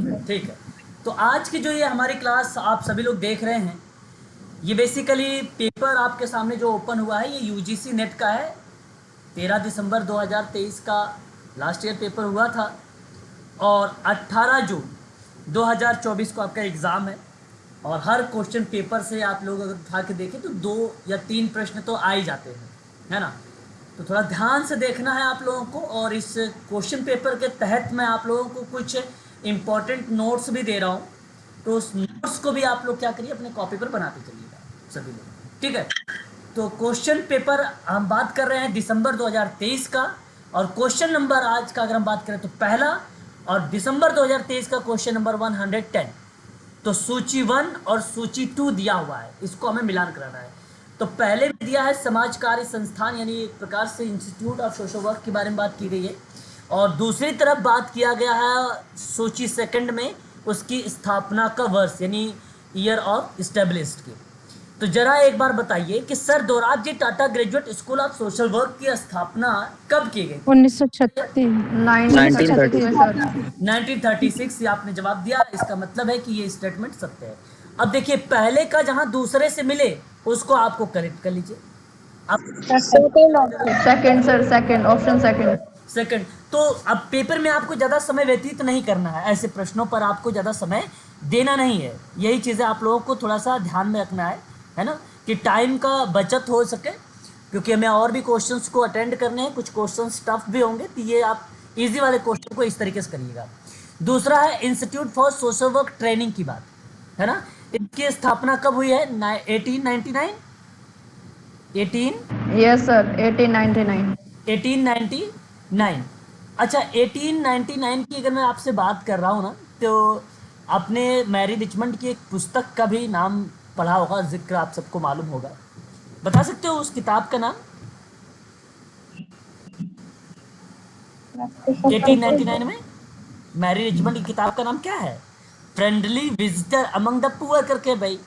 ठीक है। तो आज की जो ये हमारी क्लास आप सभी लोग देख रहे हैं, ये बेसिकली पेपर आपके सामने जो ओपन हुआ है ये यूजीसी नेट का है। 13 दिसंबर 2023 का लास्ट ईयर पेपर हुआ था और 18 जून 2024 को आपका एग्ज़ाम है। और हर क्वेश्चन पेपर से आप लोग अगर उठा के देखें तो 2 या 3 प्रश्न तो आ ही जाते हैं, है ना। तो थोड़ा ध्यान से देखना है आप लोगों को। और इस क्वेश्चन पेपर के तहत मैं आप लोगों को कुछ इम्पॉर्टेंट नोट्स भी दे रहा हूँ। तो उस नोट्स को भी आप लोग क्या करिए, अपने कॉपी पर बनाते चलिएगा सभी लोग, ठीक है। तो क्वेश्चन पेपर हम बात कर रहे हैं दिसंबर 2023 का। और क्वेश्चन नंबर आज का अगर हम बात करें तो पहला, और दिसंबर 2023 का क्वेश्चन नंबर 110। तो सूची 1 और सूची 2 दिया हुआ है, इसको हमें मिलान कराना है। तो पहले में दिया है समाज कार्य संस्थान, यानी एक प्रकार से इंस्टीट्यूट ऑफ सोशल वर्क के बारे में बात की गई है। और दूसरी तरफ बात किया गया है सूची सेकंड में उसकी स्थापना का वर्ष, यानी ईयर ऑफ इस्टेब्लिश्ड की। तो जरा एक बार बताइए कि sir Dorabji Tata graduate school of social work की स्थापना कब की गई? 1936 1936 सर। 1936, ये आपने जवाब दिया। इसका मतलब है कि ये स्टेटमेंट सत्य है। अब देखिए, पहले का जहां दूसरे से मिले उसको आपको करेक्ट कर लीजिए। अब second sir, second option second. Second. तो अब पेपर में आपको ज़्यादा समय व्यतीत नहीं करना है, ऐसे प्रश्नों पर आपको ज़्यादा समय देना नहीं है। यही चीज़ें आप लोगों को थोड़ा सा ध्यान में रखना है ना, कि टाइम का बचत हो सके, क्योंकि हमें और भी क्वेश्चंस को अटेंड करने हैं। कुछ क्वेश्चंस टफ भी होंगे, तो ये आप इजी वाले क्वेश्चन को इस तरीके से करिएगा। दूसरा है institute for social work training की बात, है ना। इसकी स्थापना कब हुई है? 1899। 18 यस सर, 1899। 1899। अच्छा, 1899 की अगर मैं आपसे बात कर रहा हूँ ना, तो आपने मैरी रिचमंड की एक पुस्तक का भी नाम पढ़ा होगा, जिक्र आप सबको मालूम होगा। बता सकते हो उस किताब का नाम? 1899 में मैरी रिचमंड की किताब का नाम क्या है? Friendly visitor among the poor करके, भाई,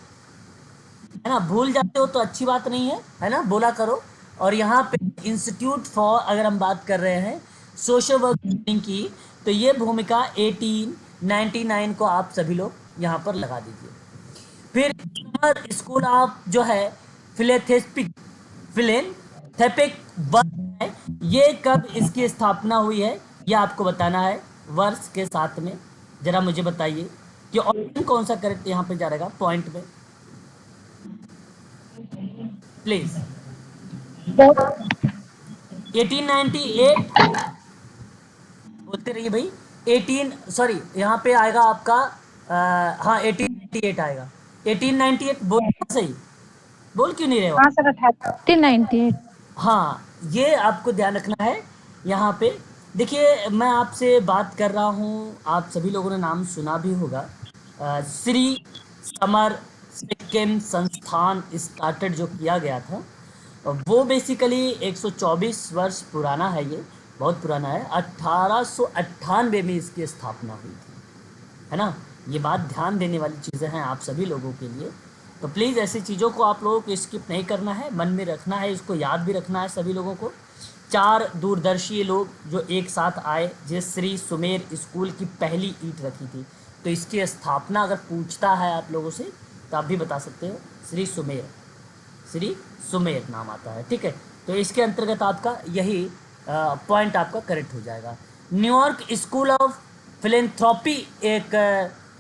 है ना। भूल जाते हो तो अच्छी बात नहीं है ना, बोला करो। और यहाँ पे इंस्टीट्यूट फॉर अगर हम बात कर रहे हैं सोशल वर्क की, तो ये भूमिका 1899 को आप सभी लोग यहाँ पर लगा दीजिए। फिर स्कूल ऑफ जो है फिलेंथेपिक वर्क है, ये कब इसकी स्थापना हुई है, ये आपको बताना है वर्ष के साथ में। जरा मुझे बताइए कि ऑप्शन कौन सा करेक्ट यहाँ पे जा रहेगा पॉइंट में, प्लीज। 1898 बोलते रहिए भाई। 18 सॉरी, यहाँ पे आएगा आपका हाँ 1898 आएगा। 1898 बोल सही, बोल क्यों नहीं रहे हो? हाँ सर, 1898। हाँ, ये आपको ध्यान रखना है यहाँ पे। देखिए, मैं आपसे बात कर रहा हूँ, आप सभी लोगों ने नाम सुना भी होगा, श्री समर सिक्किम संस्थान स्टार्टेड जो किया गया था, वो बेसिकली 124 वर्ष पुराना है। ये बहुत पुराना है। 1898 में इसकी स्थापना हुई थी, है ना। ये बात ध्यान देने वाली चीज़ें हैं आप सभी लोगों के लिए। तो प्लीज़ ऐसी चीज़ों को आप लोगों को स्किप नहीं करना है, मन में रखना है, इसको याद भी रखना है सभी लोगों को। 4 दूरदर्शी लोग जो एक साथ आए, जिस श्री सुमेर स्कूल की पहली ईंट रखी थी। तो इसकी स्थापना अगर पूछता है आप लोगों से तो आप भी बता सकते हो, श्री सुमेर, श्री सुमेर नाम आता है, ठीक है। तो इसके अंतर्गत आपका यही पॉइंट आपका करेक्ट हो जाएगा। न्यूयॉर्क स्कूल ऑफ फिलेंथ्रॉपी एक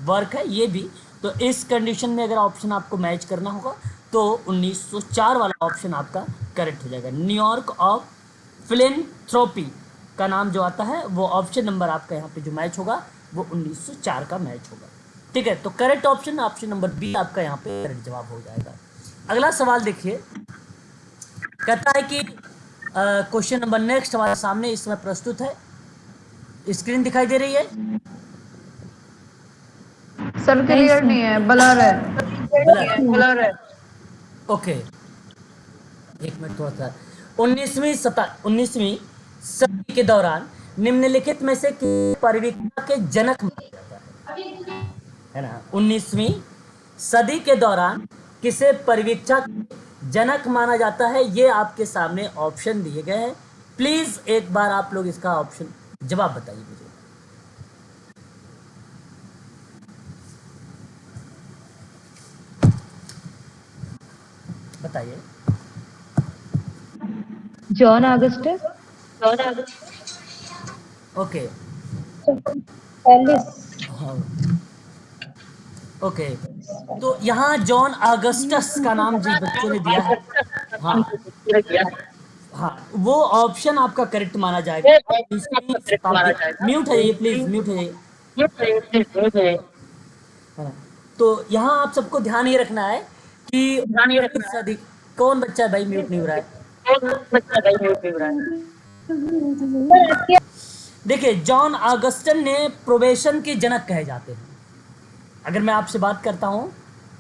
वर्क है ये भी। तो इस कंडीशन में अगर ऑप्शन आपको मैच करना होगा तो 1904 वाला ऑप्शन आपका करेक्ट हो जाएगा। न्यूयॉर्क ऑफ फिलेंथ्रॉपी का नाम जो आता है वो ऑप्शन नंबर आपका यहाँ पे जो मैच होगा वो 1904 का मैच होगा, ठीक है। तो करेक्ट ऑप्शन नंबर बी आपका यहाँ पे करेक्ट जवाब हो जाएगा। अगला सवाल देखिए, कहता है कि क्वेश्चन नंबर नेक्स्ट हमारे सामने इस समय प्रस्तुत है। स्क्रीन दिखाई दे रही है? सर क्लियर नहीं है, ब्लर है। ब्लर है। ओके, एक मिनट थोड़ा सा। 19वीं सदी के दौरान निम्नलिखित में से किस परिविक्ता के जनक माना जाता है ना। 19वीं सदी के दौरान किसे परिवीक्षा के जनक माना जाता है, ये आपके सामने ऑप्शन दिए गए हैं। प्लीज एक बार आप लोग इसका ऑप्शन जवाब बताइए मुझे। बताइए। John Augustus. ओके। एलिस। हाँ, ओके। तो यहाँ जॉन ऑगस्टस का नाम जिस बच्चे ने दिया है, हाँ हाँ, वो ऑप्शन आपका करेक्ट माना जाएगा। ईस्वी शताब्दी। म्यूट है ये, प्लीज म्यूट है ये। हाँ। तो यहाँ आप सबको ध्यान ये रखना है कि कौन बच्चा है भाई म्यूट नहीं हो रहा है? देखिए, जॉन ऑगस्टन ने प्रोबेशन के जनक कहे जाते हैं। अगर मैं आपसे बात करता हूँ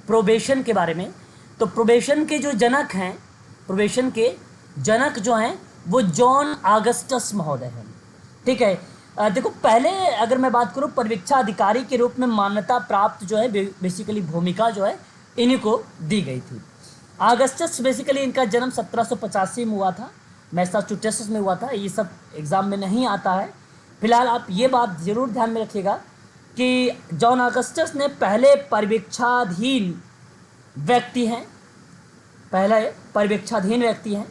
प्रोबेशन के बारे में, तो प्रोबेशन के जो जनक हैं, प्रोबेशन के जनक जो हैं वो जॉन ऑगस्टस महोदय हैं। ठीक है। देखो, पहले अगर मैं बात करूँ, परिवीक्षा अधिकारी के रूप में मान्यता प्राप्त जो है बेसिकली भूमिका जो है इन्हीं को दी गई थी। ऑगस्टस बेसिकली इनका जन्म 1785 में हुआ था, मैसाचुसेट्स में हुआ था। ये सब एग्जाम में नहीं आता है। फिलहाल आप ये बात जरूर ध्यान में रखिएगा कि जॉन ऑगस्टस ने पहले परिवीक्षाधीन व्यक्ति हैं, पहले परिवीक्षाधीन व्यक्ति हैं,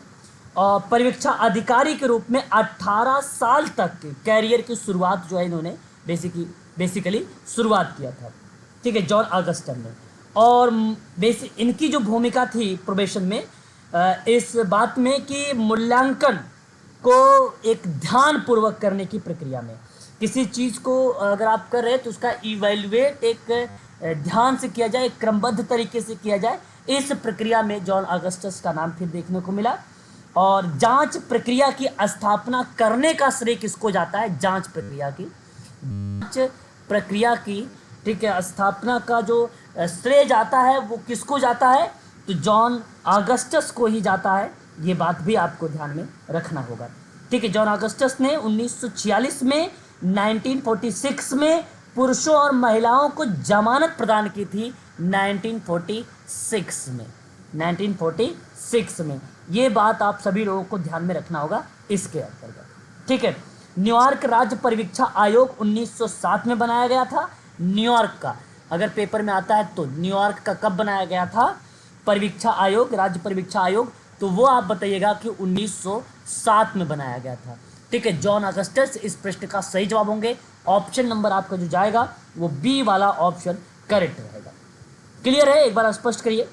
और परिवीक्षा अधिकारी के रूप में 18 साल तक के कैरियर की शुरुआत जो है इन्होंने बेसिकली शुरुआत किया था। ठीक है, जॉन ऑगस्टन ने। और इनकी जो भूमिका थी प्रोबेशन में, इस बात में कि मूल्यांकन को एक ध्यान पूर्वक करने की प्रक्रिया में, किसी चीज़ को अगर आप कर रहे हैं तो उसका इवेल्युएट एक ध्यान से किया जाए, एक क्रमबद्ध तरीके से किया जाए। इस प्रक्रिया में जॉन ऑगस्टस का नाम फिर देखने को मिला। और जांच प्रक्रिया की स्थापना करने का श्रेय किसको जाता है? जांच प्रक्रिया की, जांच प्रक्रिया की, ठीक है, स्थापना का जो श्रेय जाता है वो किसको जाता है? तो जॉन ऑगस्टस को ही जाता है। ये बात भी आपको ध्यान में रखना होगा। ठीक है, जॉन ऑगस्टस ने 1946 में, 1946 में पुरुषों और महिलाओं को जमानत प्रदान की थी। 1946 में, 1946 में। ये बात आप सभी लोगों को ध्यान में रखना होगा इसके अंतर्गत। ठीक है। न्यूयॉर्क राज्य परिवीक्षा आयोग 1907 में बनाया गया था। न्यूयॉर्क का अगर पेपर में आता है तो न्यूयॉर्क का कब बनाया गया था परिवीक्षा आयोग, राज्य परिवीक्षा आयोग? तो वो आप बताइएगा कि 1907 में बनाया गया था। ठीक है, जॉन ऑगस्टस इस प्रश्न का सही जवाब होंगे। ऑप्शन नंबर आपका जो जाएगा वो बी वाला ऑप्शन करेक्ट रहेगा। क्लियर है? एक बार स्पष्ट करिए।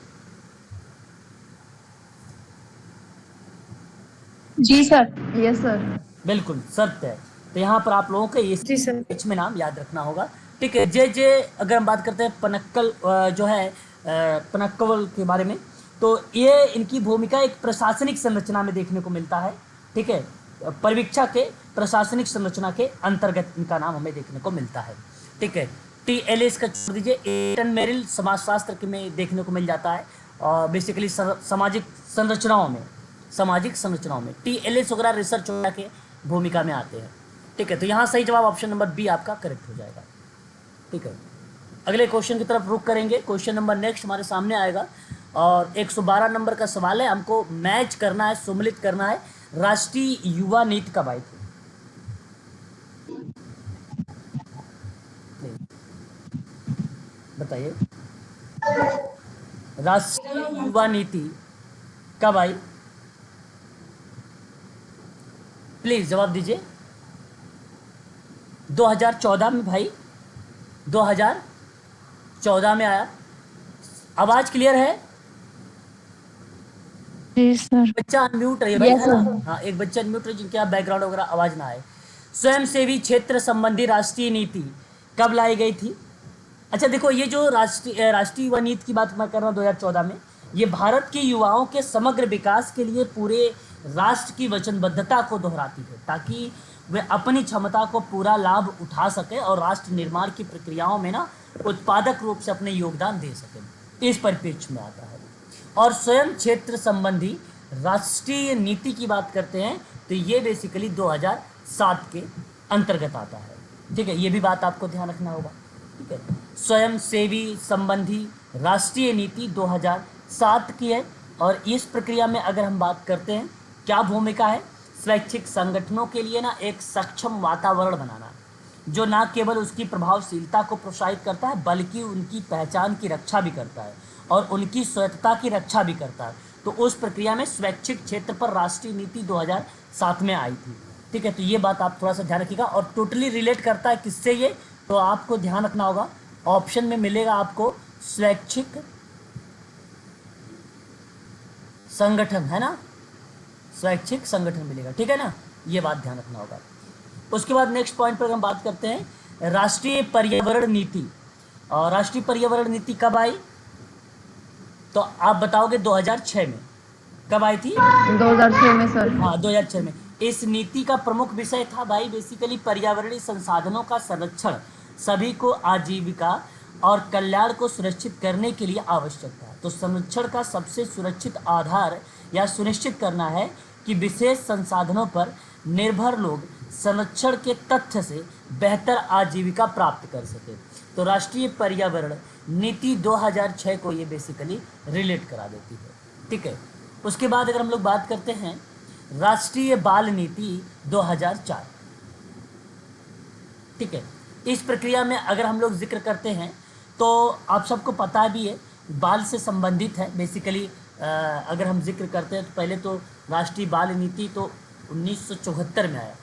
जी सर। Yes sir. बिल्कुल सत्य है। तो यहाँ पर आप लोगों को ये जी सर। बीच में नाम याद रखना होगा। ठीक है। जे जे अगर हम बात करते हैं पनक्कल जो है पनक्कवल के बारे में, तो ये इनकी भूमिका एक प्रशासनिक संरचना में देखने को मिलता है। ठीक है, परिवीक्षा के प्रशासनिक संरचना के अंतर्गत इनका नाम हमें देखने को मिलता है। ठीक है। टी एलिस का छोड़ दीजिए, एटन मेरिल समाजशास्त्र के में देखने को मिल जाता है, और बेसिकली सामाजिक संरचनाओं में टी एलिस वगैरह रिसर्च वगैरह के भूमिका में आते हैं। ठीक है, तो यहाँ सही जवाब ऑप्शन नंबर बी आपका करेक्ट हो जाएगा। ठीक है, अगले क्वेश्चन की तरफ रुख करेंगे। क्वेश्चन नंबर नेक्स्ट हमारे सामने आएगा, और 112 नंबर का सवाल है। हमको मैच करना है, सम्मिलित करना है। राष्ट्रीय युवा नीति कब आई थी? बताइए, राष्ट्रीय युवा नीति कब आई? प्लीज जवाब दीजिए। 2014 में भाई, 2014 में आया। आवाज क्लियर है? जी सर। बच्चा अनम्यूट रहिए भाई, Yes, है ना? sir. हाँ, एक बच्चा अनम्यूट रहिए जिनके यहाँ बैकग्राउंड वगैरह आवाज ना आए। स्वयं सेवी क्षेत्र संबंधी राष्ट्रीय नीति कब लाई गई थी? अच्छा देखो, ये जो राष्ट्रीय युवा नीति की बात मैं कर रहा हूँ 2014 में, ये भारत के युवाओं के समग्र विकास के लिए पूरे राष्ट्र की वचनबद्धता को दोहराती है, ताकि वे अपनी क्षमता को पूरा लाभ उठा सके और राष्ट्र निर्माण की प्रक्रियाओं में ना उत्पादक रूप से अपने योगदान दे सके। इस परिप्रेक्ष्य में आता है। और स्वयं क्षेत्र संबंधी राष्ट्रीय नीति की बात करते हैं तो ये बेसिकली 2007 के अंतर्गत आता है। ठीक है, ये भी बात आपको ध्यान रखना होगा। ठीक है, स्वयं सेवी संबंधी राष्ट्रीय नीति 2007 की है। और इस प्रक्रिया में अगर हम बात करते हैं, क्या भूमिका है? स्वैच्छिक संगठनों के लिए ना एक सक्षम वातावरण बनाना, जो ना केवल उसकी प्रभावशीलता को प्रोत्साहित करता है बल्कि उनकी पहचान की रक्षा भी करता है और उनकी स्वायत्तता की रक्षा भी करता है। तो उस प्रक्रिया में स्वैच्छिक क्षेत्र पर राष्ट्रीय नीति 2007 में आई थी। ठीक है, तो ये बात आप थोड़ा सा ध्यान रखिएगा। और टोटली रिलेट करता है किससे ये, तो आपको ध्यान रखना होगा, ऑप्शन में मिलेगा आपको स्वैच्छिक संगठन, है ना, स्वैच्छिक संगठन मिलेगा। ठीक है ना, ये बात ध्यान रखना होगा। उसके बाद नेक्स्ट पॉइंट पर हम बात करते हैं राष्ट्रीय पर्यावरण नीति। और राष्ट्रीय पर्यावरण नीति कब आई, तो आप बताओगे 2006 में। कब आई थी? 2006 में सर। हाँ, 2006 में। इस नीति का प्रमुख विषय था भाई बेसिकली पर्यावरणीय संसाधनों का संरक्षण, सभी को आजीविका और कल्याण को सुरक्षित करने के लिए आवश्यक था। तो संरक्षण का सबसे सुरक्षित आधार या सुनिश्चित करना है कि विशेष संसाधनों पर निर्भर लोग संरक्षण के तथ्य से बेहतर आजीविका प्राप्त कर सके। तो राष्ट्रीय पर्यावरण नीति 2006 को ये बेसिकली रिलेट करा देती है। ठीक है, उसके बाद अगर हम लोग बात करते हैं राष्ट्रीय बाल नीति 2004। ठीक है, इस प्रक्रिया में अगर हम लोग जिक्र करते हैं तो आप सबको पता भी है बाल से संबंधित है बेसिकली। अगर हम जिक्र करते हैं तो पहले तो राष्ट्रीय बाल नीति तो 1974 में आया,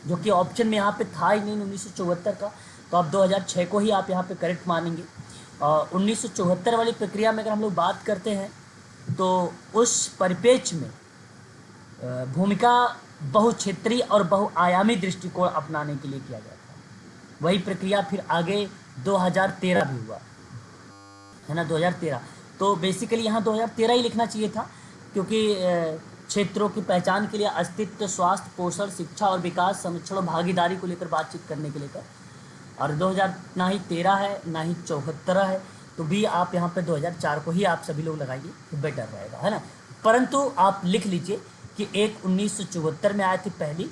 जो कि ऑप्शन में यहाँ पे था ही नहीं 1974 का, तो आप 2006 को ही आप यहाँ पे करेक्ट मानेंगे। और 1974 वाली प्रक्रिया में अगर हम लोग बात करते हैं तो उस परिप्रेक्ष्य में भूमिका बहुक्षेत्रीय और बहुआयामी दृष्टिकोण अपनाने के लिए किया गया था। वही प्रक्रिया फिर आगे 2013 भी हुआ, है ना, 2013। तो बेसिकली यहाँ 2013 ही लिखना चाहिए था, क्योंकि क्षेत्रों की पहचान के लिए अस्तित्व, स्वास्थ्य, पोषण, शिक्षा और विकास, संरक्षण और भागीदारी को लेकर बातचीत करने के लेकर। और 2000 ना ही 13 है ना ही 74 है, तो भी आप यहाँ पे 2004 को ही आप सभी लोग लगाइए तो बेटर रहेगा, है ना। परंतु आप लिख लीजिए कि एक 1974 में आई थी पहली,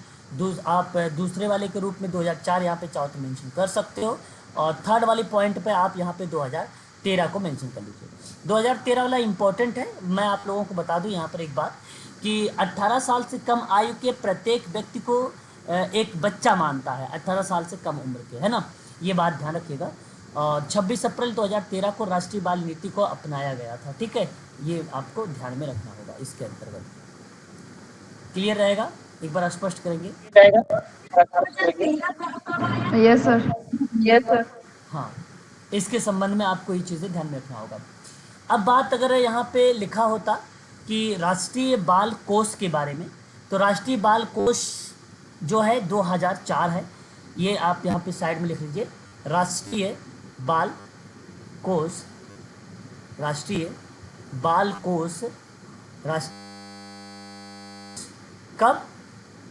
आप दूसरे वाले के रूप में 2004 यहाँ पे चाहो तो मेंशन कर सकते हो, और थर्ड वाली पॉइंट पे आप यहाँ पे 2013 को मेंशन कर लीजिए। 2013 वाला इम्पोर्टेंट है। मैं आप लोगों को बता दूं यहाँ पर एक बात कि 18 साल से कम आयु के प्रत्येक व्यक्ति को एक बच्चा मानता है, 18 साल से कम उम्र के, है ना, ये बात ध्यान रखिएगा। और 26 अप्रैल 2013 को राष्ट्रीय बाल नीति को अपनाया गया था। ठीक है, ये आपको ध्यान में रखना होगा इसके अंतर्गत। क्लियर रहेगा? एक बार स्पष्ट करेंगे। Yes sir. Yes sir. हाँ, इसके संबंध में आपको ये चीज़ें ध्यान में रखना होगा। अब बात अगर यहाँ पे लिखा होता कि राष्ट्रीय बाल कोष के बारे में, तो राष्ट्रीय बाल कोष जो है 2004 है, ये आप यहाँ पे साइड में लिख लीजिए। राष्ट्रीय बाल कोष, राष्ट्रीय बाल कोष कब?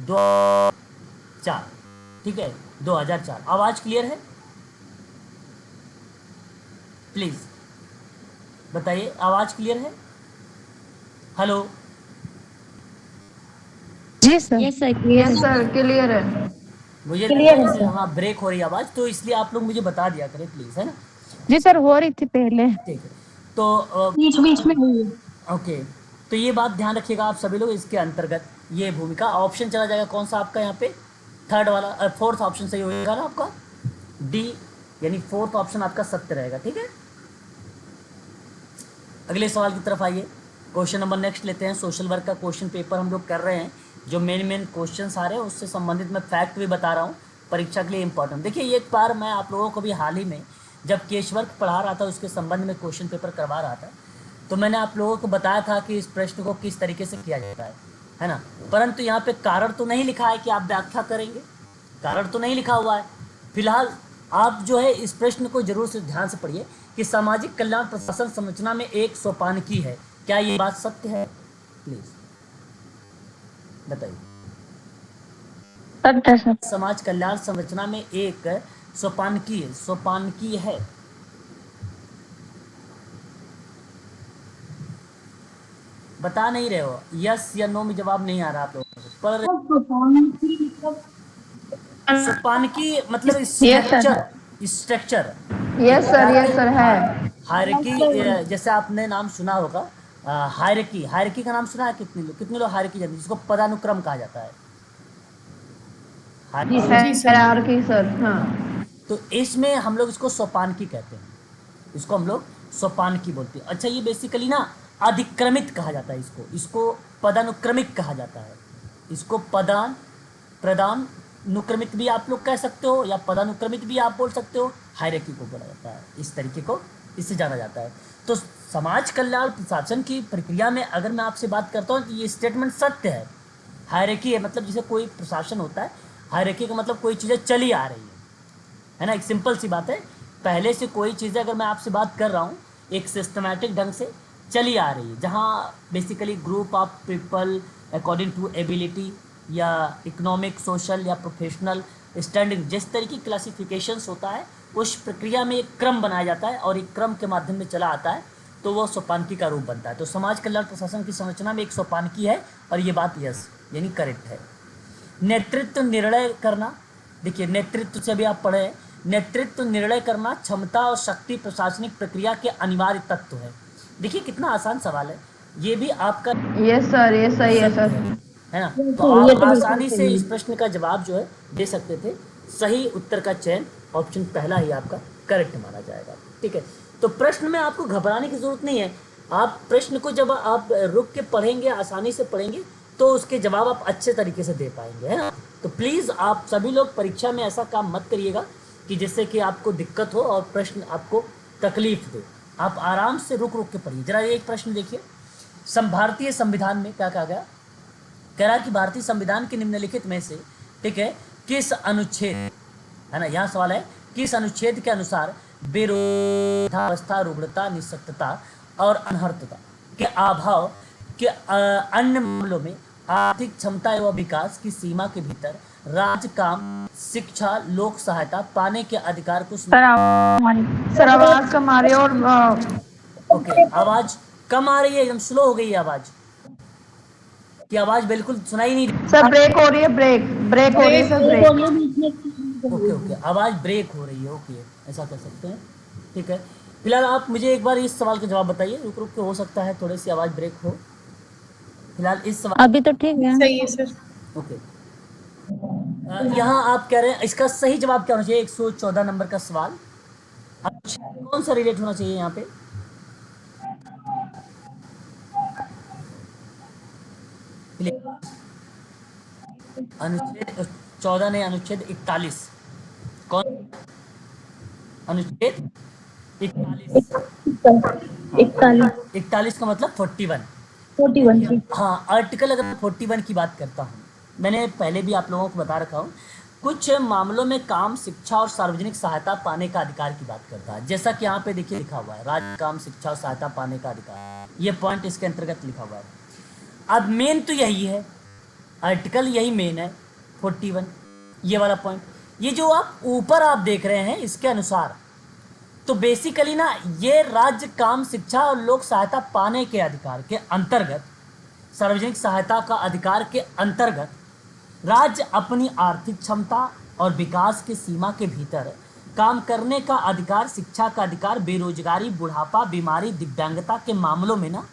2004। ठीक है, 2004। आवाज क्लियर है? प्लीज बताइए, आवाज क्लियर है? हेलो? जी सर। यस सर, क्लियर है। मुझे क्लियर है लगता सर। है हाँ ब्रेक हो रही है आवाज, तो इसलिए आप लोग मुझे बता दिया करें प्लीज, है ना। जी सर, हो रही थी पहले, ठीक है, तो बीच बीच में हुई। ओके, तो ये बात ध्यान रखिएगा आप सभी लोग। इसके अंतर्गत ये भूमिका ऑप्शन चला जाएगा कौन सा आपका यहाँ पे? थर्ड वाला, फोर्थ ऑप्शन सही होगा ना आपका, डी, यानी फोर्थ ऑप्शन आपका सत्य रहेगा। ठीक है, अगले सवाल की तरफ आइए। क्वेश्चन नंबर नेक्स्ट लेते हैं। सोशल वर्क का क्वेश्चन पेपर हम लोग कर रहे हैं, जो मेन क्वेश्चन आ रहे हैं उससे संबंधित मैं फैक्ट भी बता रहा हूँ, परीक्षा के लिए इंपॉर्टेंट। देखिए, एक बार मैं आप लोगों को भी हाल ही में जब केश वर्क पढ़ा रहा था, उसके संबंध में क्वेश्चन पेपर करवा रहा था, तो मैंने आप लोगों को बताया था कि इस प्रश्न को किस तरीके से किया जाता है ना। परंतु यहाँ पे कारण तो नहीं लिखा है कि आप व्याख्या करेंगे, कारण तो नहीं लिखा हुआ है। फिलहाल आप जो है इस प्रश्न को जरूर से ध्यान से पढ़िए कि सामाजिक कल्याण प्रशासन संरचना में एक सोपानकी है। क्या ये बात सत्य है? प्लीज बताइए। सत्य सर। समाज कल्याण संरचना में एक सोपानकी है। बता नहीं रहे हो, यस या नो में जवाब नहीं आ रहा आप लोगों को, पर सोपानकी मतलब स्ट्रक्चर। यस सर है। हायरार्की, जैसे आपने नाम सुना होगा, हायरार्की का नाम सुना है? कितने लोग हायरार्की जानते हैं, जिसको पदानुक्रम कहा जाता है? Hierarchy sir. हाँ, तो इसमें हम लोग इसको सोपानकी कहते हैं, इसको हम लोग सोपानकी बोलते हैं। अच्छा, ये बेसिकली ना अधिक्रमित कहा जाता है, इसको पदानुक्रमिक कहा जाता है, इसको प्रदानुक्रमित भी आप लोग कह सकते हो या पदानुक्रमित भी आप बोल सकते हो, हायरार्की को बोला जाता है, इस तरीके को इससे जाना जाता है। तो समाज कल्याण प्रशासन की प्रक्रिया में अगर मैं आपसे बात करता हूँ तो ये स्टेटमेंट सत्य है। हायरार्की है मतलब जैसे कोई प्रशासन होता है, हायरार्की का मतलब कोई चीज़ें चली आ रही है ना, एक सिंपल सी बात है। पहले से कोई चीज़ें अगर मैं आपसे बात कर रहा हूँ एक सिस्टमैटिक ढंग से चली आ रही है, जहाँ basically group of people according to ability या इकोनॉमिक, सोशल या प्रोफेशनल स्टैंडिंग, जिस तरह की क्लासिफिकेशंस होता है उस प्रक्रिया में एक क्रम बनाया जाता है और एक क्रम के माध्यम में चला आता है तो वो सोपानकी का रूप बनता है। तो समाज कल्याण प्रशासन की संरचना में एक सोपानकी है और ये बात यस यानी करेक्ट है। नेतृत्व निर्णय करना, देखिए नेतृत्व से भी आप पढ़े हैं, नेतृत्व निर्णय करना क्षमता और शक्ति प्रशासनिक प्रक्रिया के अनिवार्य तत्व है। देखिए कितना आसान सवाल है, ये भी आपका यस सर, ये सही है सर। है ना। तो आप आसानी से इस प्रश्न का जवाब जो है दे सकते थे। सही उत्तर का चयन ऑप्शन पहला ही आपका करेक्ट माना जाएगा। ठीक है, तो प्रश्न में आपको घबराने की जरूरत नहीं है। आप प्रश्न को जब आप रुक के पढ़ेंगे, आसानी से पढ़ेंगे तो उसके जवाब आप अच्छे तरीके से दे पाएंगे, है ना। तो प्लीज़ आप सभी लोग परीक्षा में ऐसा काम मत करिएगा कि जिससे कि आपको दिक्कत हो और प्रश्न आपको तकलीफ दे। आप आराम से रुक रुक के पढ़िए। जरा एक प्रश्न देखिए, भारतीय संविधान में क्या कहा गया, कह रहा कि भारतीय संविधान के निम्नलिखित में से, ठीक है, किस अनुच्छेद, है ना, यहाँ सवाल है, किस अनुच्छेद के अनुसार बेरोजगारावस्था, रुग्णता, निःशक्तता और अनर्हता के अभाव के अन्य मामलों में आर्थिक क्षमता एवं विकास की सीमा के भीतर राज्य काम, शिक्षा, लोक सहायता पाने के अधिकार को सर आवाज कम आ रही है और ओके, आवाज कम आ रही है, एकदम स्लो हो गई है आवाज की, आवाज बिल्कुल सुनाई नहीं रही। सर ब्रेक हो रही है, ब्रेक हो रही है सर, ब्रेक। ओके, आवाज ब्रेक हो रही है। ओके, ऐसा कर सकते हैं, ठीक है। फिलहाल आप मुझे एक बार इस सवाल का जवाब बताइए, रुक रुक के, हो सकता है थोड़ी सी आवाज ब्रेक हो। फिलहाल इस सवाल अभी तो ठीक है। सही है सर। ओके, यहाँ आप कह रहे हैं इसका सही जवाब क्या होना चाहिए, 114 नंबर का सवाल। कौन सा रिलेट होना चाहिए यहाँ पे, अनुच्छेद 14 नहीं, अनुच्छेद 41। कौन, अनुच्छेद 41। 41 का मतलब 41। हाँ, आर्टिकल अगर 41 की बात करता हूँ, मैंने पहले भी आप लोगों को बता रखा हूँ, कुछ मामलों में काम, शिक्षा और सार्वजनिक सहायता पाने का अधिकार की बात करता है। जैसा कि यहाँ पे देखिए लिखा हुआ है, राज्य काम, शिक्षा और सहायता पाने का अधिकार, ये पॉइंट इसके अंतर्गत लिखा हुआ है। अब मेन तो यही है, आर्टिकल यही मेन है 41, ये वाला पॉइंट। ये जो आप ऊपर आप देख रहे हैं इसके अनुसार, तो बेसिकली ना ये राज्य काम, शिक्षा और लोक सहायता पाने के अधिकार के अंतर्गत, सार्वजनिक सहायता का अधिकार के अंतर्गत राज्य अपनी आर्थिक क्षमता और विकास की सीमा के भीतर काम करने का अधिकार, शिक्षा का अधिकार, बेरोजगारी, बुढ़ापा, बीमारी, दिव्यांगता के मामलों में ना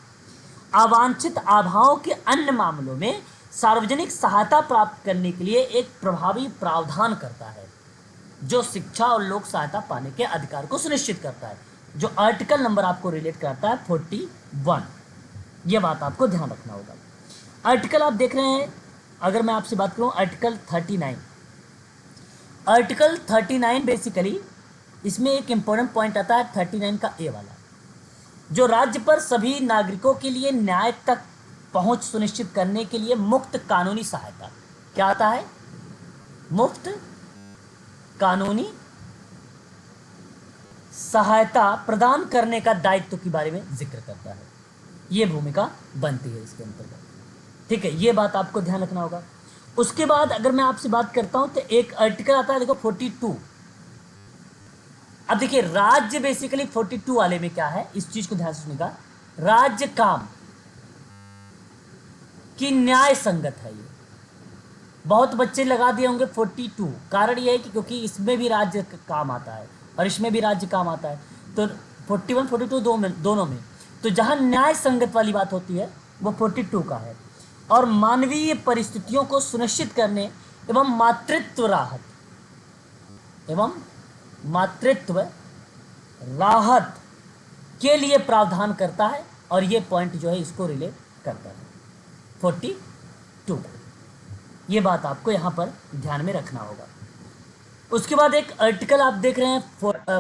अवांछित अभावों के अन्य मामलों में सार्वजनिक सहायता प्राप्त करने के लिए एक प्रभावी प्रावधान करता है, जो शिक्षा और लोक सहायता पाने के अधिकार को सुनिश्चित करता है, जो आर्टिकल नंबर आपको रिलेट करता है 41। ये बात आपको ध्यान रखना होगा। आर्टिकल आप देख रहे हैं, अगर मैं आपसे बात करूं आर्टिकल 39, आर्टिकल 39 बेसिकली इसमें एक इंपॉर्टेंट पॉइंट आता है 39 का ए वाला, जो राज्य पर सभी नागरिकों के लिए न्याय तक पहुंच सुनिश्चित करने के लिए मुफ्त कानूनी सहायता, क्या आता है, मुफ्त कानूनी सहायता प्रदान करने का दायित्व के बारे में जिक्र करता है। ये भूमिका बनती है इसके अंतर्गत, ठीक है, ये बात आपको ध्यान रखना होगा। उसके बाद अगर मैं आपसे बात करता हूं तो एक आर्टिकल आता है, देखो 42। अब देखिए राज्य बेसिकली 42 वाले में क्या है, इस चीज को ध्यान से सुनिएगा, राज्य काम की न्याय संगत है। ये बहुत बच्चे लगा दिए होंगे 42, कारण ये है कि क्योंकि इसमें भी राज्य काम आता है और इसमें भी राज्य काम आता है, तो 41 42 दोनों में, तो जहां न्याय संगत वाली बात होती है वो 42 का है। और मानवीय परिस्थितियों को सुनिश्चित करने एवं मातृत्व राहत के लिए प्रावधान करता है और ये पॉइंट जो है इसको रिलेट करता है 42 को। ये बात आपको यहाँ पर ध्यान में रखना होगा। उसके बाद एक आर्टिकल आप देख रहे हैं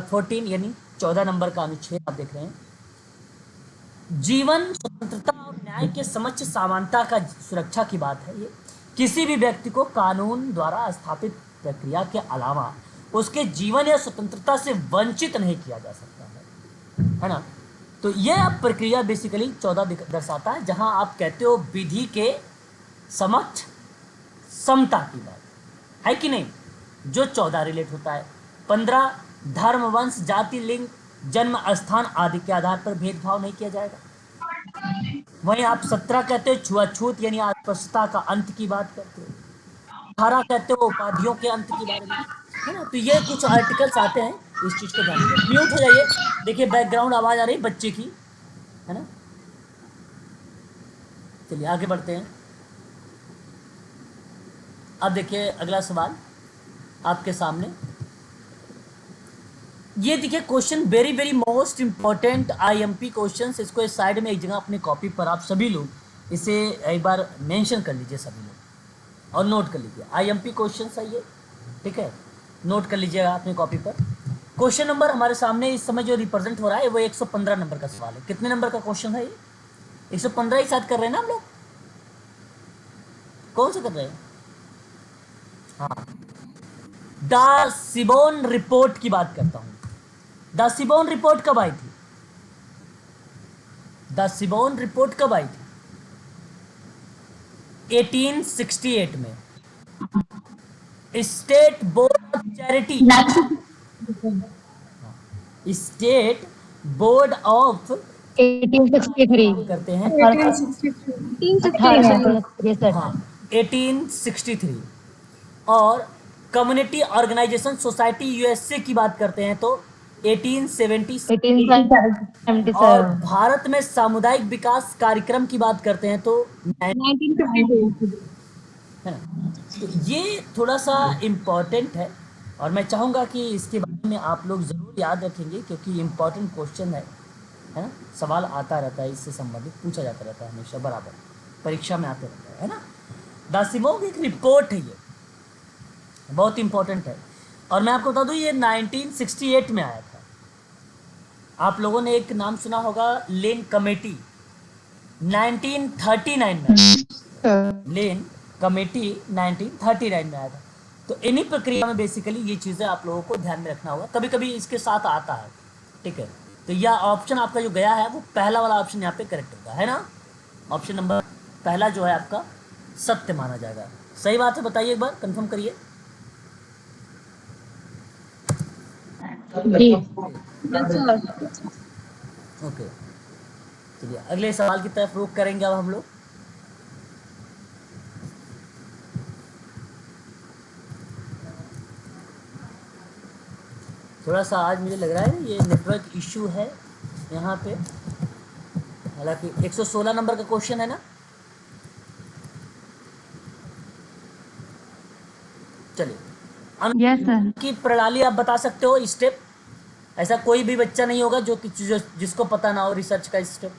14 यानी 14 नंबर का अनुच्छेद आप देख रहे हैं, जीवन स्वतंत्रता और न्याय के समक्ष समानता का सुरक्षा की बात है। ये किसी भी व्यक्ति को कानून द्वारा स्थापित प्रक्रिया के अलावा उसके जीवन या स्वतंत्रता से वंचित नहीं किया जा सकता है ना। तो यह प्रक्रिया बेसिकली 14 दर्शाता है, जहां आप कहते हो विधि के समक्ष समता की बात है कि नहीं, जो 14 रिलेट होता है। 15 धर्म, वंश, जाति, लिंग, जन्म स्थान आदि के आधार पर भेदभाव नहीं किया जाएगा। वहीं आप 17 कहते हो छुआछूत यानी अस्पृश्यता का अंत की बात करते हो। 18 कहते हो उपाधियों के अंत के बारे में, है ना। तो ये कुछ आर्टिकल्स आते हैं, इस चीज को ध्यान रखिए। म्यूट हो जाइए, देखिए बैकग्राउंड आवाज आ रही है बच्चे की, है ना। चलिए आगे बढ़ते हैं। अब देखिए अगला सवाल आपके सामने, ये देखिए question very very most important IMP questions. इसको इस साइड में एक जगह अपने कॉपी पर आप सभी लोग इसे एक बार मेंशन कर लीजिए सभी लोग और नोट कर लीजिए। आईएमपी क्वेश्चंस है ये, ठीक है, नोट कर लीजिएगा अपने कॉपी पर। क्वेश्चन नंबर हमारे सामने इस समय जो रिप्रेजेंट हो रहा है वो 115 नंबर का सवाल है। कितने नंबर का क्वेश्चन है ये? 115 ही साथ कर रहे हैं ना हम लोग, कौन सा कर रहे हैं? हाँ, द सिबोन रिपोर्ट की बात करता हूं। द सिबोन रिपोर्ट कब आई थी? द सिबोन रिपोर्ट कब आई थी? 1868 में। State board of charity, state board of 1863 करते हैं 1863 और कम्युनिटी ऑर्गेनाइजेशन सोसाइटी यूएसए की बात करते हैं तो 1870 और भारत में सामुदायिक विकास कार्यक्रम की बात करते हैं तो 1952 है ना। तो ये थोड़ा सा इम्पोर्टेंट है और मैं चाहूँगा कि इसके बारे में आप लोग ज़रूर याद रखेंगे क्योंकि इम्पोर्टेंट क्वेश्चन है ना। सवाल आता रहता है, इससे संबंधित पूछा जाता रहता है हमेशा, बराबर परीक्षा में आते रहता है ना। द सिबोन एक रिपोर्ट है, ये बहुत इंपॉर्टेंट है और मैं आपको बता दूं ये 1968 में आया था। आप लोगों ने एक नाम सुना होगा लेन कमेटी, 1939 में लेन कमेटी 1939 में आया था। तो इन्हीं प्रक्रिया में बेसिकली ये चीज़ें आप लोगों को ध्यान में रखना होगा, कभी कभी इसके साथ आता है, ठीक है। तो यह ऑप्शन आपका जो गया है वो पहला वाला ऑप्शन यहाँ पे करेक्ट होगा, है ना। ऑप्शन नंबर पहला जो है आपका सत्य माना जाएगा। सही बात है, बताइए एक बार कंफर्म करिए। ओके, चलिए अगले सवाल की तरफ रुख करेंगे अब हम लोग। थोड़ा सा आज मुझे लग रहा है ये नेटवर्क इश्यू है यहाँ पे, हालांकि 116 नंबर का क्वेश्चन है ना। चलिए यस सर। की प्रणाली आप बता सकते हो स्टेप? ऐसा कोई भी बच्चा नहीं होगा जो जिसको पता ना हो रिसर्च का स्टेप,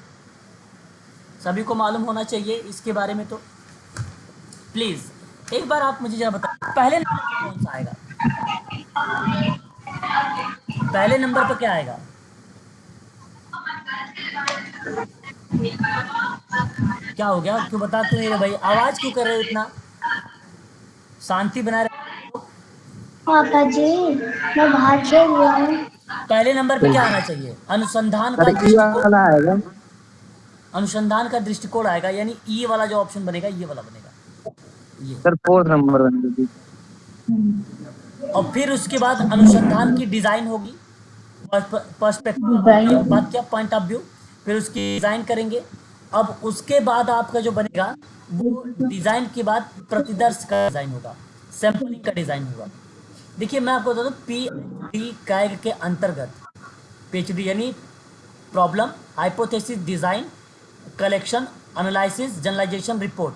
सभी को मालूम होना चाहिए इसके बारे में। तो प्लीज एक बार आप मुझे जरा बताओ पहले नंबर पर कौन सा आएगा? पहले नंबर पर क्या आएगा? क्या हो गया, क्यों बता क्यों नहीं रहे भाई? आवाज क्यों कर रहे हो इतना? शांति बनाए रखो। पापा जी मैं बाहर खेल रहा हूँ। पहले नंबर पे क्या आना चाहिए? अनुसंधान का दृष्टिकोण, अनुसंधान का दृष्टिकोण आएगा, यानी ई वाला जो ऑप्शन बनेगा ये वाला बनेगा, ये सर 4 नंबर बन। और फिर उसके बाद अनुसंधान की डिजाइन होगी, पर्सपेक्टिव, बात क्या पॉइंट ऑफ व्यू, फिर उसकी डिजाइन करेंगे। अब उसके बाद आपका जो बनेगा वो डिजाइन के बाद प्रतिदर्श का डिजाइन होगा, सैंपलिंग का डिजाइन होगा। देखिए मैं आपको बता दूं पीएचडी कैग के अंतर्गत, पीएचडी यानी problem hypothesis design collection analysis generalisation report,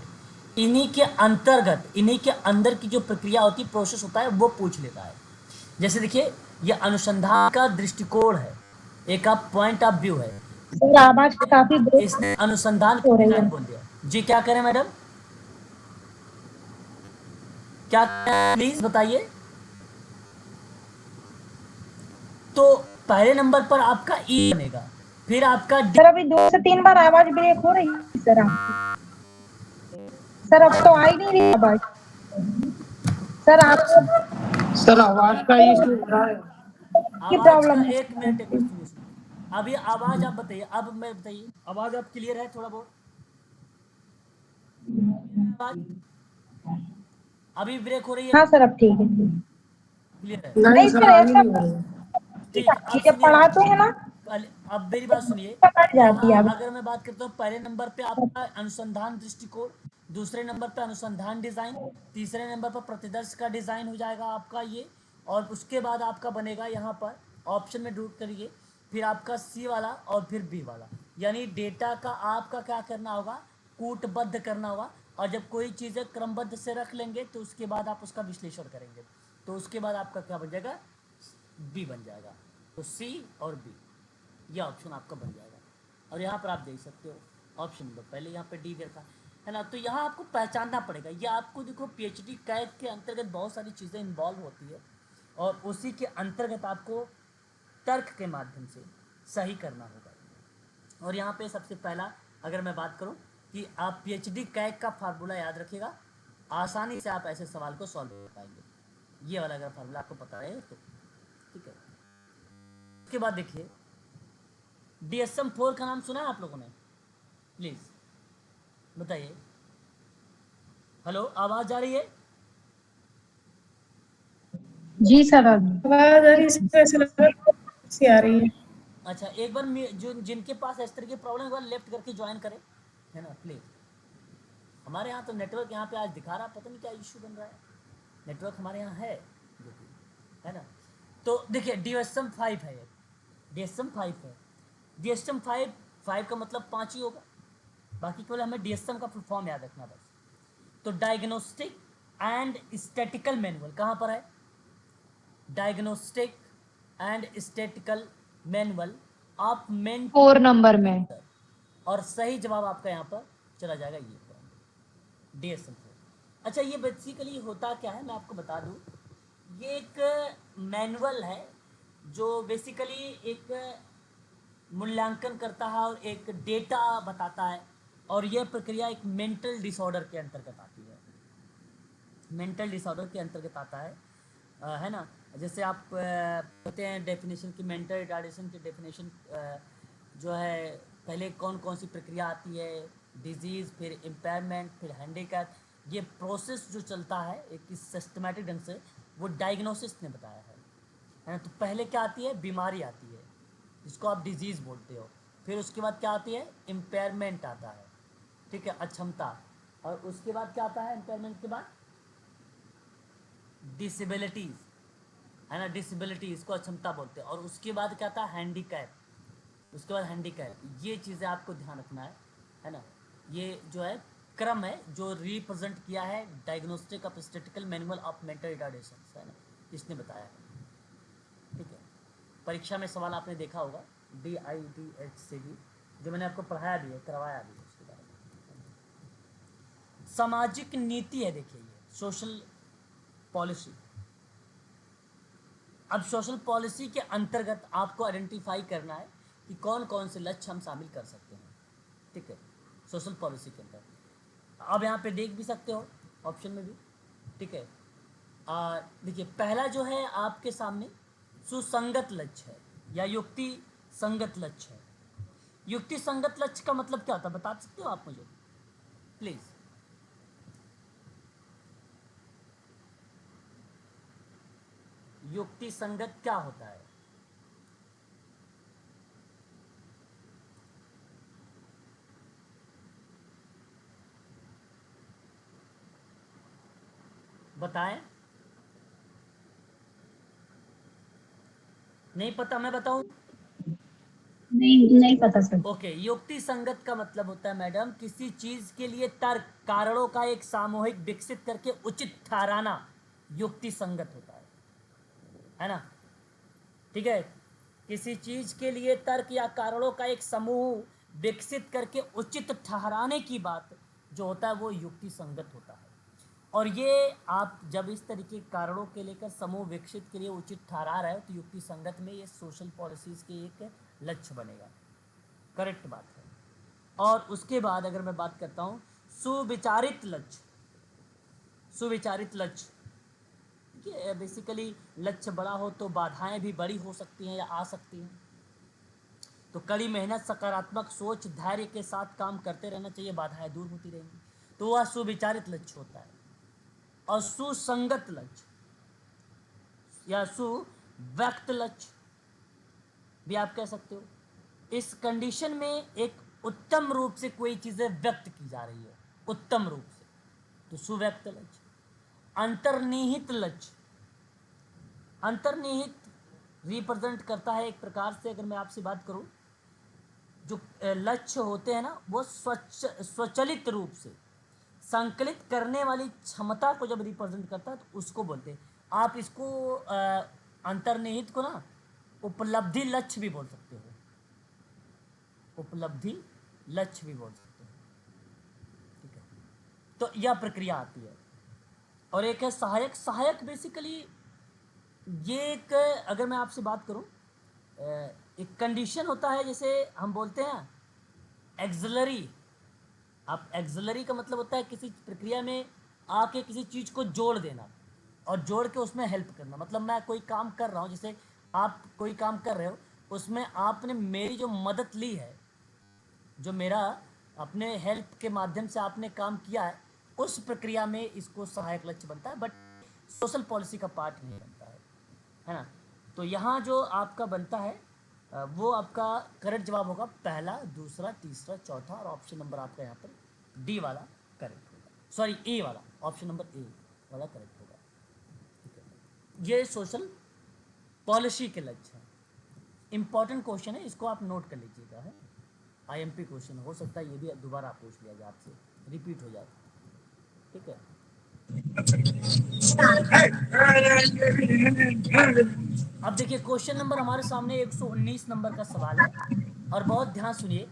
इन्हीं के अंतर्गत इन्हीं के अंदर की जो प्रक्रिया होती है, प्रोसेस होता है, वो पूछ लेता है। जैसे देखिए ये अनुसंधान का दृष्टिकोण है, एक आप पॉइंट ऑफ व्यू है, सर आवाज काफी ब्रेक इसने अनुसंधान हो का रही डिजाइन है। बोल दिया। जी क्या करें मैडम, क्या प्लीज बताइए। तो पहले नंबर पर आपका ई बनेगा, फिर आपका डी। सर अभी 2 से 3 बार आवाज ब्रेक हो रही है सर आपकी। सर अब तो आ ही नहीं रही आवाज। सर आपको सर आवाज का इशू हो रहा है। की आवाज का प्रॉब्लम है एक मिनट, एक सर। मिनट सुनिए सुनिए। अभी आवाज आप बताइए, अब मैं बताइए आवाज आप क्लियर है थोड़ा बहुत? आवाज अभी ब्रेक हो रही है? हाँ सर अब ठीक है। क्लियर है? नहीं नहीं सर, सर आ ही ऐसा नहीं हो रहा है। ठीक है, अब जब सुनिए। पढ़ाते हैं ना अब मेरी बात सुनिए। कट जाती है यहाँ आवाज। अगर मैं बात करता हूँ, पहले नंबर पे आपका अनुसंधान दृष्टिकोण, दूसरे नंबर पे अनुसंधान डिजाइन, तीसरे नंबर पर प्रतिदर्श का डिजाइन हो जाएगा आपका ये। और उसके बाद आपका बनेगा यहाँ पर ऑप्शन में ढूंढ करिए, फिर आपका सी वाला और फिर बी वाला। यानी डेटा का आपका क्या करना होगा, कूटबद्ध करना होगा। और जब कोई चीज़ें क्रमबद्ध से रख लेंगे तो उसके बाद आप उसका विश्लेषण करेंगे, तो उसके बाद आपका क्या बन जाएगा, बी बन जाएगा। तो सी और बी ये ऑप्शन आपका बन जाएगा। और यहाँ पर आप देख सकते हो ऑप्शन नंबर पहले यहाँ पे डी देखा है ना। तो यहाँ आपको पहचानना पड़ेगा। ये आपको देखो पीएचडी कैग के अंतर्गत बहुत सारी चीज़ें इन्वॉल्व होती है, और उसी के अंतर्गत आपको तर्क के माध्यम से सही करना होगा। और यहाँ पे सबसे पहला अगर मैं बात करूँ कि आप पीएचडी कैग का फार्मूला याद रखिएगा, आसानी से आप ऐसे सवाल को सॉल्व कर पाएंगे। ये वाला अगर फार्मूला आपको पता है तो ठीक है। उसके बाद देखिए DSM-4 का नाम सुना है आप लोगों ने? प्लीज बताइए। हेलो, आवाज आ रही है? जी सर आवाज आ रही है सर, ऐसे लग रहा है कैसी आ रही है। अच्छा, एक बार जो जिनके पास इस तरह की प्रॉब्लम, एक बार लेफ्ट करके ज्वाइन करें, है ना प्लीज। हमारे यहाँ तो नेटवर्क यहाँ पे आज दिखा रहा, पता नहीं क्या इशू बन रहा है। नेटवर्क हमारे यहाँ है जो कि, है ना। तो देखिए DSM-5 है, ये DSM-5 है। DSM-5 5 का मतलब 5 ही होगा, बाकी केवल हमें DSM का फुल फॉर्म याद रखना बस। तो डायग्नोस्टिक एंड स्टैटिकल मैनुअल कहाँ पर है? Diagnostic and statistical manual of mental. 4 number में। और सही जवाब आपका यहाँ पर चला जाएगा ये DSM-4। अच्छा, ये बेसिकली होता क्या है मैं आपको बता दूँ। ये एक मैनुअल है जो बेसिकली एक मूल्यांकन करता है और एक डेटा बताता है। और यह प्रक्रिया एक मेंटल डिसऑर्डर के अंतर्गत आती है, मेंटल डिसऑर्डर के अंतर्गत आता है, है ना। जैसे आप कहते हैं डेफिनेशन की, मेंटल रिटार्डेशन की डेफिनेशन जो है, पहले कौन कौन सी प्रक्रिया आती है, डिजीज़, फिर इम्पेयरमेंट, फिर हैंडीकैप। ये प्रोसेस जो चलता है एक सिस्टमेटिक ढंग से, वो डायग्नोसिस ने बताया है ना। तो पहले क्या आती है, बीमारी आती है जिसको आप डिजीज़ बोलते हो। फिर उसके बाद क्या आती है, इम्पेयरमेंट आता है, ठीक है, अक्षमता। और उसके बाद क्या आता है इम्पेयरमेंट के बाद, डिसेबिलिटीज़, है ना, डिसेबिलिटीज़ को अक्षमता बोलते हैं। और उसके बाद क्या था, हैंडीकैप, उसके बाद हैंडीकैप। ये चीज़ें आपको ध्यान रखना है ना। ये जो है क्रम है जो रिप्रेजेंट किया है diagnostic of statistical manual of mental retardation, है ना, इसने बताया है, ठीक है। परीक्षा में सवाल आपने देखा होगा DITH से भी, जो मैंने आपको पढ़ाया भी है, करवाया भी है उसके बारे में। सामाजिक नीति है, देखिए ये सोशल पॉलिसी। अब सोशल पॉलिसी के अंतर्गत आपको आइडेंटिफाई करना है कि कौन कौन से लक्ष्य हम शामिल कर सकते हैं, ठीक है, सोशल पॉलिसी के अंदर। अब यहाँ पे देख भी सकते हो ऑप्शन में भी, ठीक है। देखिए पहला जो है आपके सामने सुसंगत लक्ष्य है या युक्ति संगत लक्ष्य है। युक्ति संगत लक्ष्य का मतलब क्या होता है, बता सकते हो आप मुझे प्लीज? युक्ति संगत क्या होता है? बताएं। नहीं पता, मैं बताऊं? नहीं नहीं पता सर। ओके, युक्ति संगत का मतलब होता है मैडम, किसी चीज के लिए तर्क कारणों का एक सामूहिक विकसित करके उचित ठहराना युक्ति संगत होता है ना, ठीक है। किसी चीज के लिए तर्क या कारणों का एक समूह विकसित करके उचित ठहराने की बात जो होता है वो युक्ति संगत होता है। और ये आप जब इस तरीके के कारणों के लेकर समूह विकसित के लिए उचित ठहरा रहे हो तो युक्ति संगत में ये सोशल पॉलिसीज के एक लक्ष्य बनेगा। करेक्ट बात है। और उसके बाद अगर मैं बात करता हूँ सुविचारित लक्ष्य। सुविचारित लक्ष्य ये बेसिकली लक्ष्य बड़ा हो तो बाधाएं भी बड़ी हो सकती हैं या आ सकती हैं। तो कड़ी मेहनत, सकारात्मक सोच, धैर्य के साथ काम करते रहना चाहिए, बाधाएं दूर होती रहेंगी। तो वह सुविचारित लक्ष्य होता है। और सुसंगत लक्ष्य या सुव्यक्त लक्ष्य भी आप कह सकते हो। इस कंडीशन में एक उत्तम रूप से कोई चीजें व्यक्त की जा रही है, उत्तम रूप से, तो सुव्यक्त लक्ष्य। अंतर्निहित लक्ष्य, अंतर्निहित रिप्रेजेंट करता है एक प्रकार से, अगर मैं आपसे बात करूं, जो लक्ष्य होते हैं ना वो स्वचलित रूप से संकलित करने वाली क्षमता को जब रिप्रेजेंट करता है तो उसको बोलते हैं। आप इसको अंतर्निहित को ना उपलब्धि लक्ष्य भी बोल सकते हो, उपलब्धि लक्ष्य भी बोल सकते हो। ठीक है, तो यह प्रक्रिया आती है। और एक है सहायक। सहायक बेसिकली ये एक, अगर मैं आपसे बात करूं, एक कंडीशन होता है, जैसे हम बोलते हैं एक्सिलरी। आप एक्सिलरी का मतलब होता है किसी प्रक्रिया में आके किसी चीज़ को जोड़ देना और जोड़ के उसमें हेल्प करना। मतलब मैं कोई काम कर रहा हूँ, जैसे आप कोई काम कर रहे हो, उसमें आपने मेरी जो मदद ली है, जो मेरा अपने हेल्प के माध्यम से आपने काम किया है, उस प्रक्रिया में इसको सहायक लक्ष्य बनता है, बट सोशल पॉलिसी का पार्ट नहीं बनता है ना। तो यहाँ जो आपका बनता है वो आपका करेक्ट जवाब होगा पहला, दूसरा, तीसरा, चौथा, और ऑप्शन नंबर आपका यहाँ पर डी वाला करेक्ट होगा, सॉरी ए वाला, ऑप्शन नंबर ए वाला करेक्ट होगा। ठीक है, ये सोशल पॉलिसी के लक्ष्य हैं। इंपॉर्टेंट क्वेश्चन है, इसको आप नोट कर लीजिएगा, है आईएमपी क्वेश्चन, हो सकता है ये भी दोबारा पूछ लिया जाए आपसे, रिपीट हो जाए। ठीक है, अब देखिए क्वेश्चन नंबर हमारे सामने 119 नंबर का सवाल है और बहुत ध्यान सुनिए।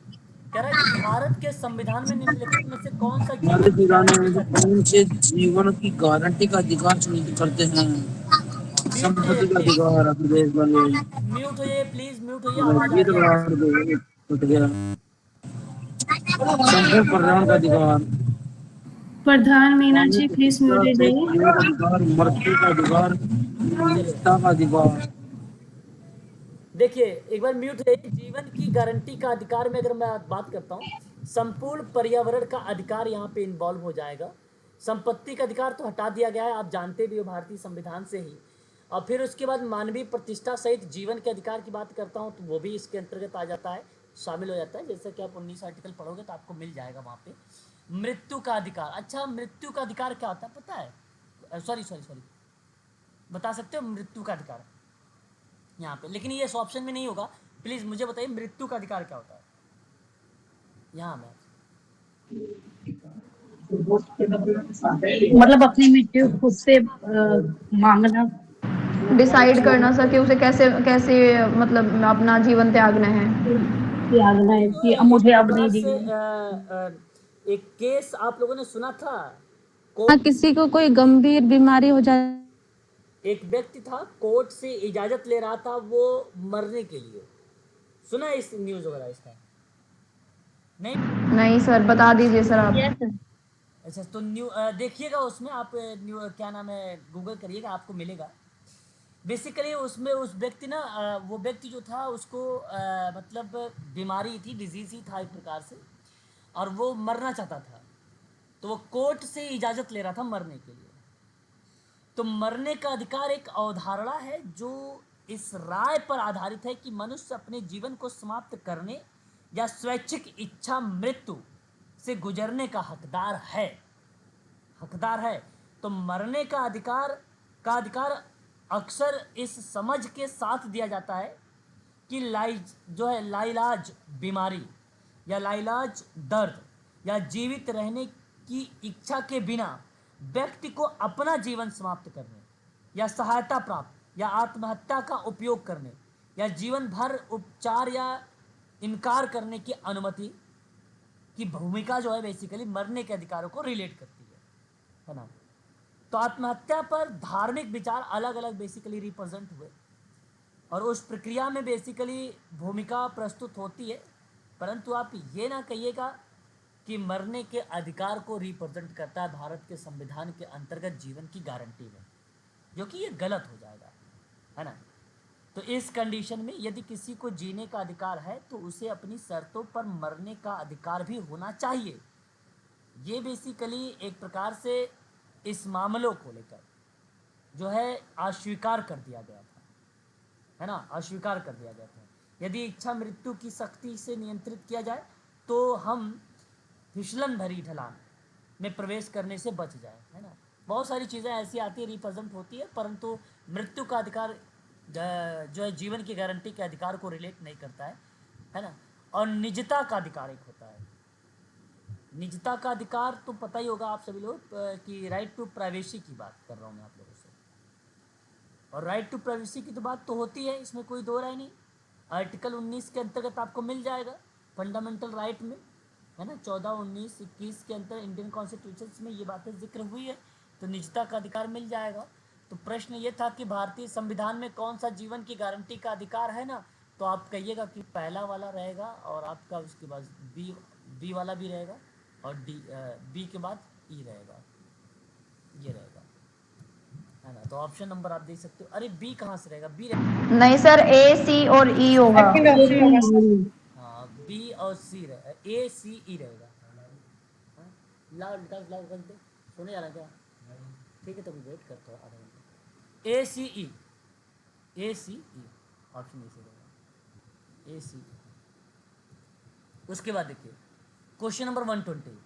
कह रहा है कि भारत के संविधान में निम्नलिखित में से कौन सा जीवन की गारंटी का अधिकार कौन से जीवन की गारंटी का अधिकार सुनिश्चित करते हैं? म्यूट होइए संपत्ति का प्लीज, अधिकार, अखिलेश बने म्यूट होइए प्लीज, म्यूट होइए, आवाज आ ये रही तो है आपकी। टूट गया। संपूर्ण पर्यावरण का अधिकार, प्रधान पानी मीनाक्षी की प्लीज शिक्षा म्यूटेड से जाइए। जीवन का अधिकार, मृत्यु का अधिकार, चलिए निजता का अधिकार। देखिए एक बार म्यूट है। जीवन की गारंटी का अधिकार में अगर मैं बात करता हूँ, संपूर्ण पर्यावरण का अधिकार यहाँ पे इन्वॉल्व हो जाएगा। संपत्ति का अधिकार तो हटा दिया गया है, आप जानते भी हो भारतीय संविधान से ही। और फिर उसके बाद मानवीय प्रतिष्ठा सहित जीवन के अधिकार की बात करता हूँ तो वो भी इसके अंतर्गत आ जाता है, शामिल हो जाता है। जैसे कि आप 19 आर्टिकल पढ़ोगे तो आपको मिल जाएगा वहाँ पे। मृत्यु का अधिकार, अच्छा मृत्यु का अधिकार क्या होता है पता है? सॉरी सॉरी सॉरी, बता सकते हो मृत्यु का अधिकार यहाँ पे, लेकिन ये इस ऑप्शन में नहीं होगा। प्लीज मुझे बताइए मृत्यु का अधिकार क्या होता है यहाँ में? मतलब अपनी मृत्यु खुद से मांगना, डिसाइड करना सर कि उसे कैसे कैसे मतलब अपना जीवन त्यागना है। त्यागना है कि अब एक मुझे अब प्रकार नहीं से जीना। एक केस आप लोगों ने सुना था, हाँ, कोर्ट, किसी को कोई गंभीर बीमारी हो जाए, एक व्यक्ति था कोर्ट से इजाजत ले रहा था वो मरने के लिए। सुना है इस न्यूज वगैरह इसका? नहीं? नहीं सर, बता दीजिए सर आप। Yes sir. अच्छा तो देखिएगा उसमें आप क्या नाम है, गूगल करिएगा आपको मिलेगा। बेसिकली उसमें उस व्यक्ति ना वो व्यक्ति जो था उसको मतलब बीमारी थी, डिजीज ही था एक प्रकार से, और वो मरना चाहता था। तो वो कोर्ट से इजाज़त ले रहा था मरने के लिए। तो मरने का अधिकार एक अवधारणा है जो इस राय पर आधारित है कि मनुष्य अपने जीवन को समाप्त करने या स्वैच्छिक इच्छा मृत्यु से गुजरने का हकदार है, हकदार है। तो मरने का अधिकार अक्सर इस समझ के साथ दिया जाता है कि लाइलाज बीमारी या लाइलाज दर्द या जीवित रहने की इच्छा के बिना व्यक्ति को अपना जीवन समाप्त करने या सहायता प्राप्त या आत्महत्या का उपयोग करने या जीवन भर उपचार या इनकार करने की अनुमति की भूमिका जो है बेसिकली मरने के अधिकारों को रिलेट करती है ना। तो आत्महत्या पर धार्मिक विचार अलग अलग बेसिकली रिप्रेजेंट हुए और उस प्रक्रिया में बेसिकली भूमिका प्रस्तुत होती है, परंतु आप ये ना कहिएगा कि मरने के अधिकार को रिप्रेजेंट करता है भारत के संविधान के अंतर्गत जीवन की गारंटी में, जो कि ये गलत हो जाएगा, है ना। तो इस कंडीशन में यदि किसी को जीने का अधिकार है तो उसे अपनी शर्तों पर मरने का अधिकार भी होना चाहिए। ये बेसिकली एक प्रकार से इस मामलों को लेकर जो है अस्वीकार कर दिया गया था, है ना, अस्वीकार कर दिया गया था। यदि इच्छा मृत्यु की सख्ती से नियंत्रित किया जाए तो हम फिसलन भरी ढलान में प्रवेश करने से बच जाए, है ना। बहुत सारी चीज़ें ऐसी आती है, रिप्रेजेंट होती है, परंतु मृत्यु का अधिकार जो है जीवन की गारंटी के अधिकार को रिलेट नहीं करता है ना। और निजता का अधिकार एक होता है। निजता का अधिकार तो पता ही होगा आप सभी लोग कि राइट टू प्राइवेसी की बात कर रहा हूँ मैं आप लोगों से, और राइट टू प्राइवेसी की तो बात तो होती है, इसमें कोई दो राय नहीं। आर्टिकल 19 के अंतर्गत आपको मिल जाएगा फंडामेंटल राइट में, है ना, 14, 19, 21 के अंतर इंडियन कॉन्स्टिट्यूशन में ये बातें जिक्र हुई है, तो निजता का अधिकार मिल जाएगा। तो प्रश्न ये था कि भारतीय संविधान में कौन सा जीवन की गारंटी का अधिकार है ना, तो आप कहिएगा कि पहला वाला रहेगा और आपका उसके बाद बी वाला भी रहेगा और बी के बाद ई रहेगा, ये रहेगा, है ना। तो ऑप्शन नंबर आप देख सकते हो। अरे बी कहाँ से रहेगा, बी नहीं सर, ए सी और ई होगा। सेकंड ऑप्शन होगा सर। हाँ, बी और सी रहेगा, ए सी ई रहेगा। हाँ? लाउड कर दे, सुने जा रहा क्या? ठीक है, तो वेट करता हूँ आधा घंटा। ए सी ई ऑप्शन ए से रहेगा, ए सी। उसके बाद देखिए क्वेश्चन नंबर 120,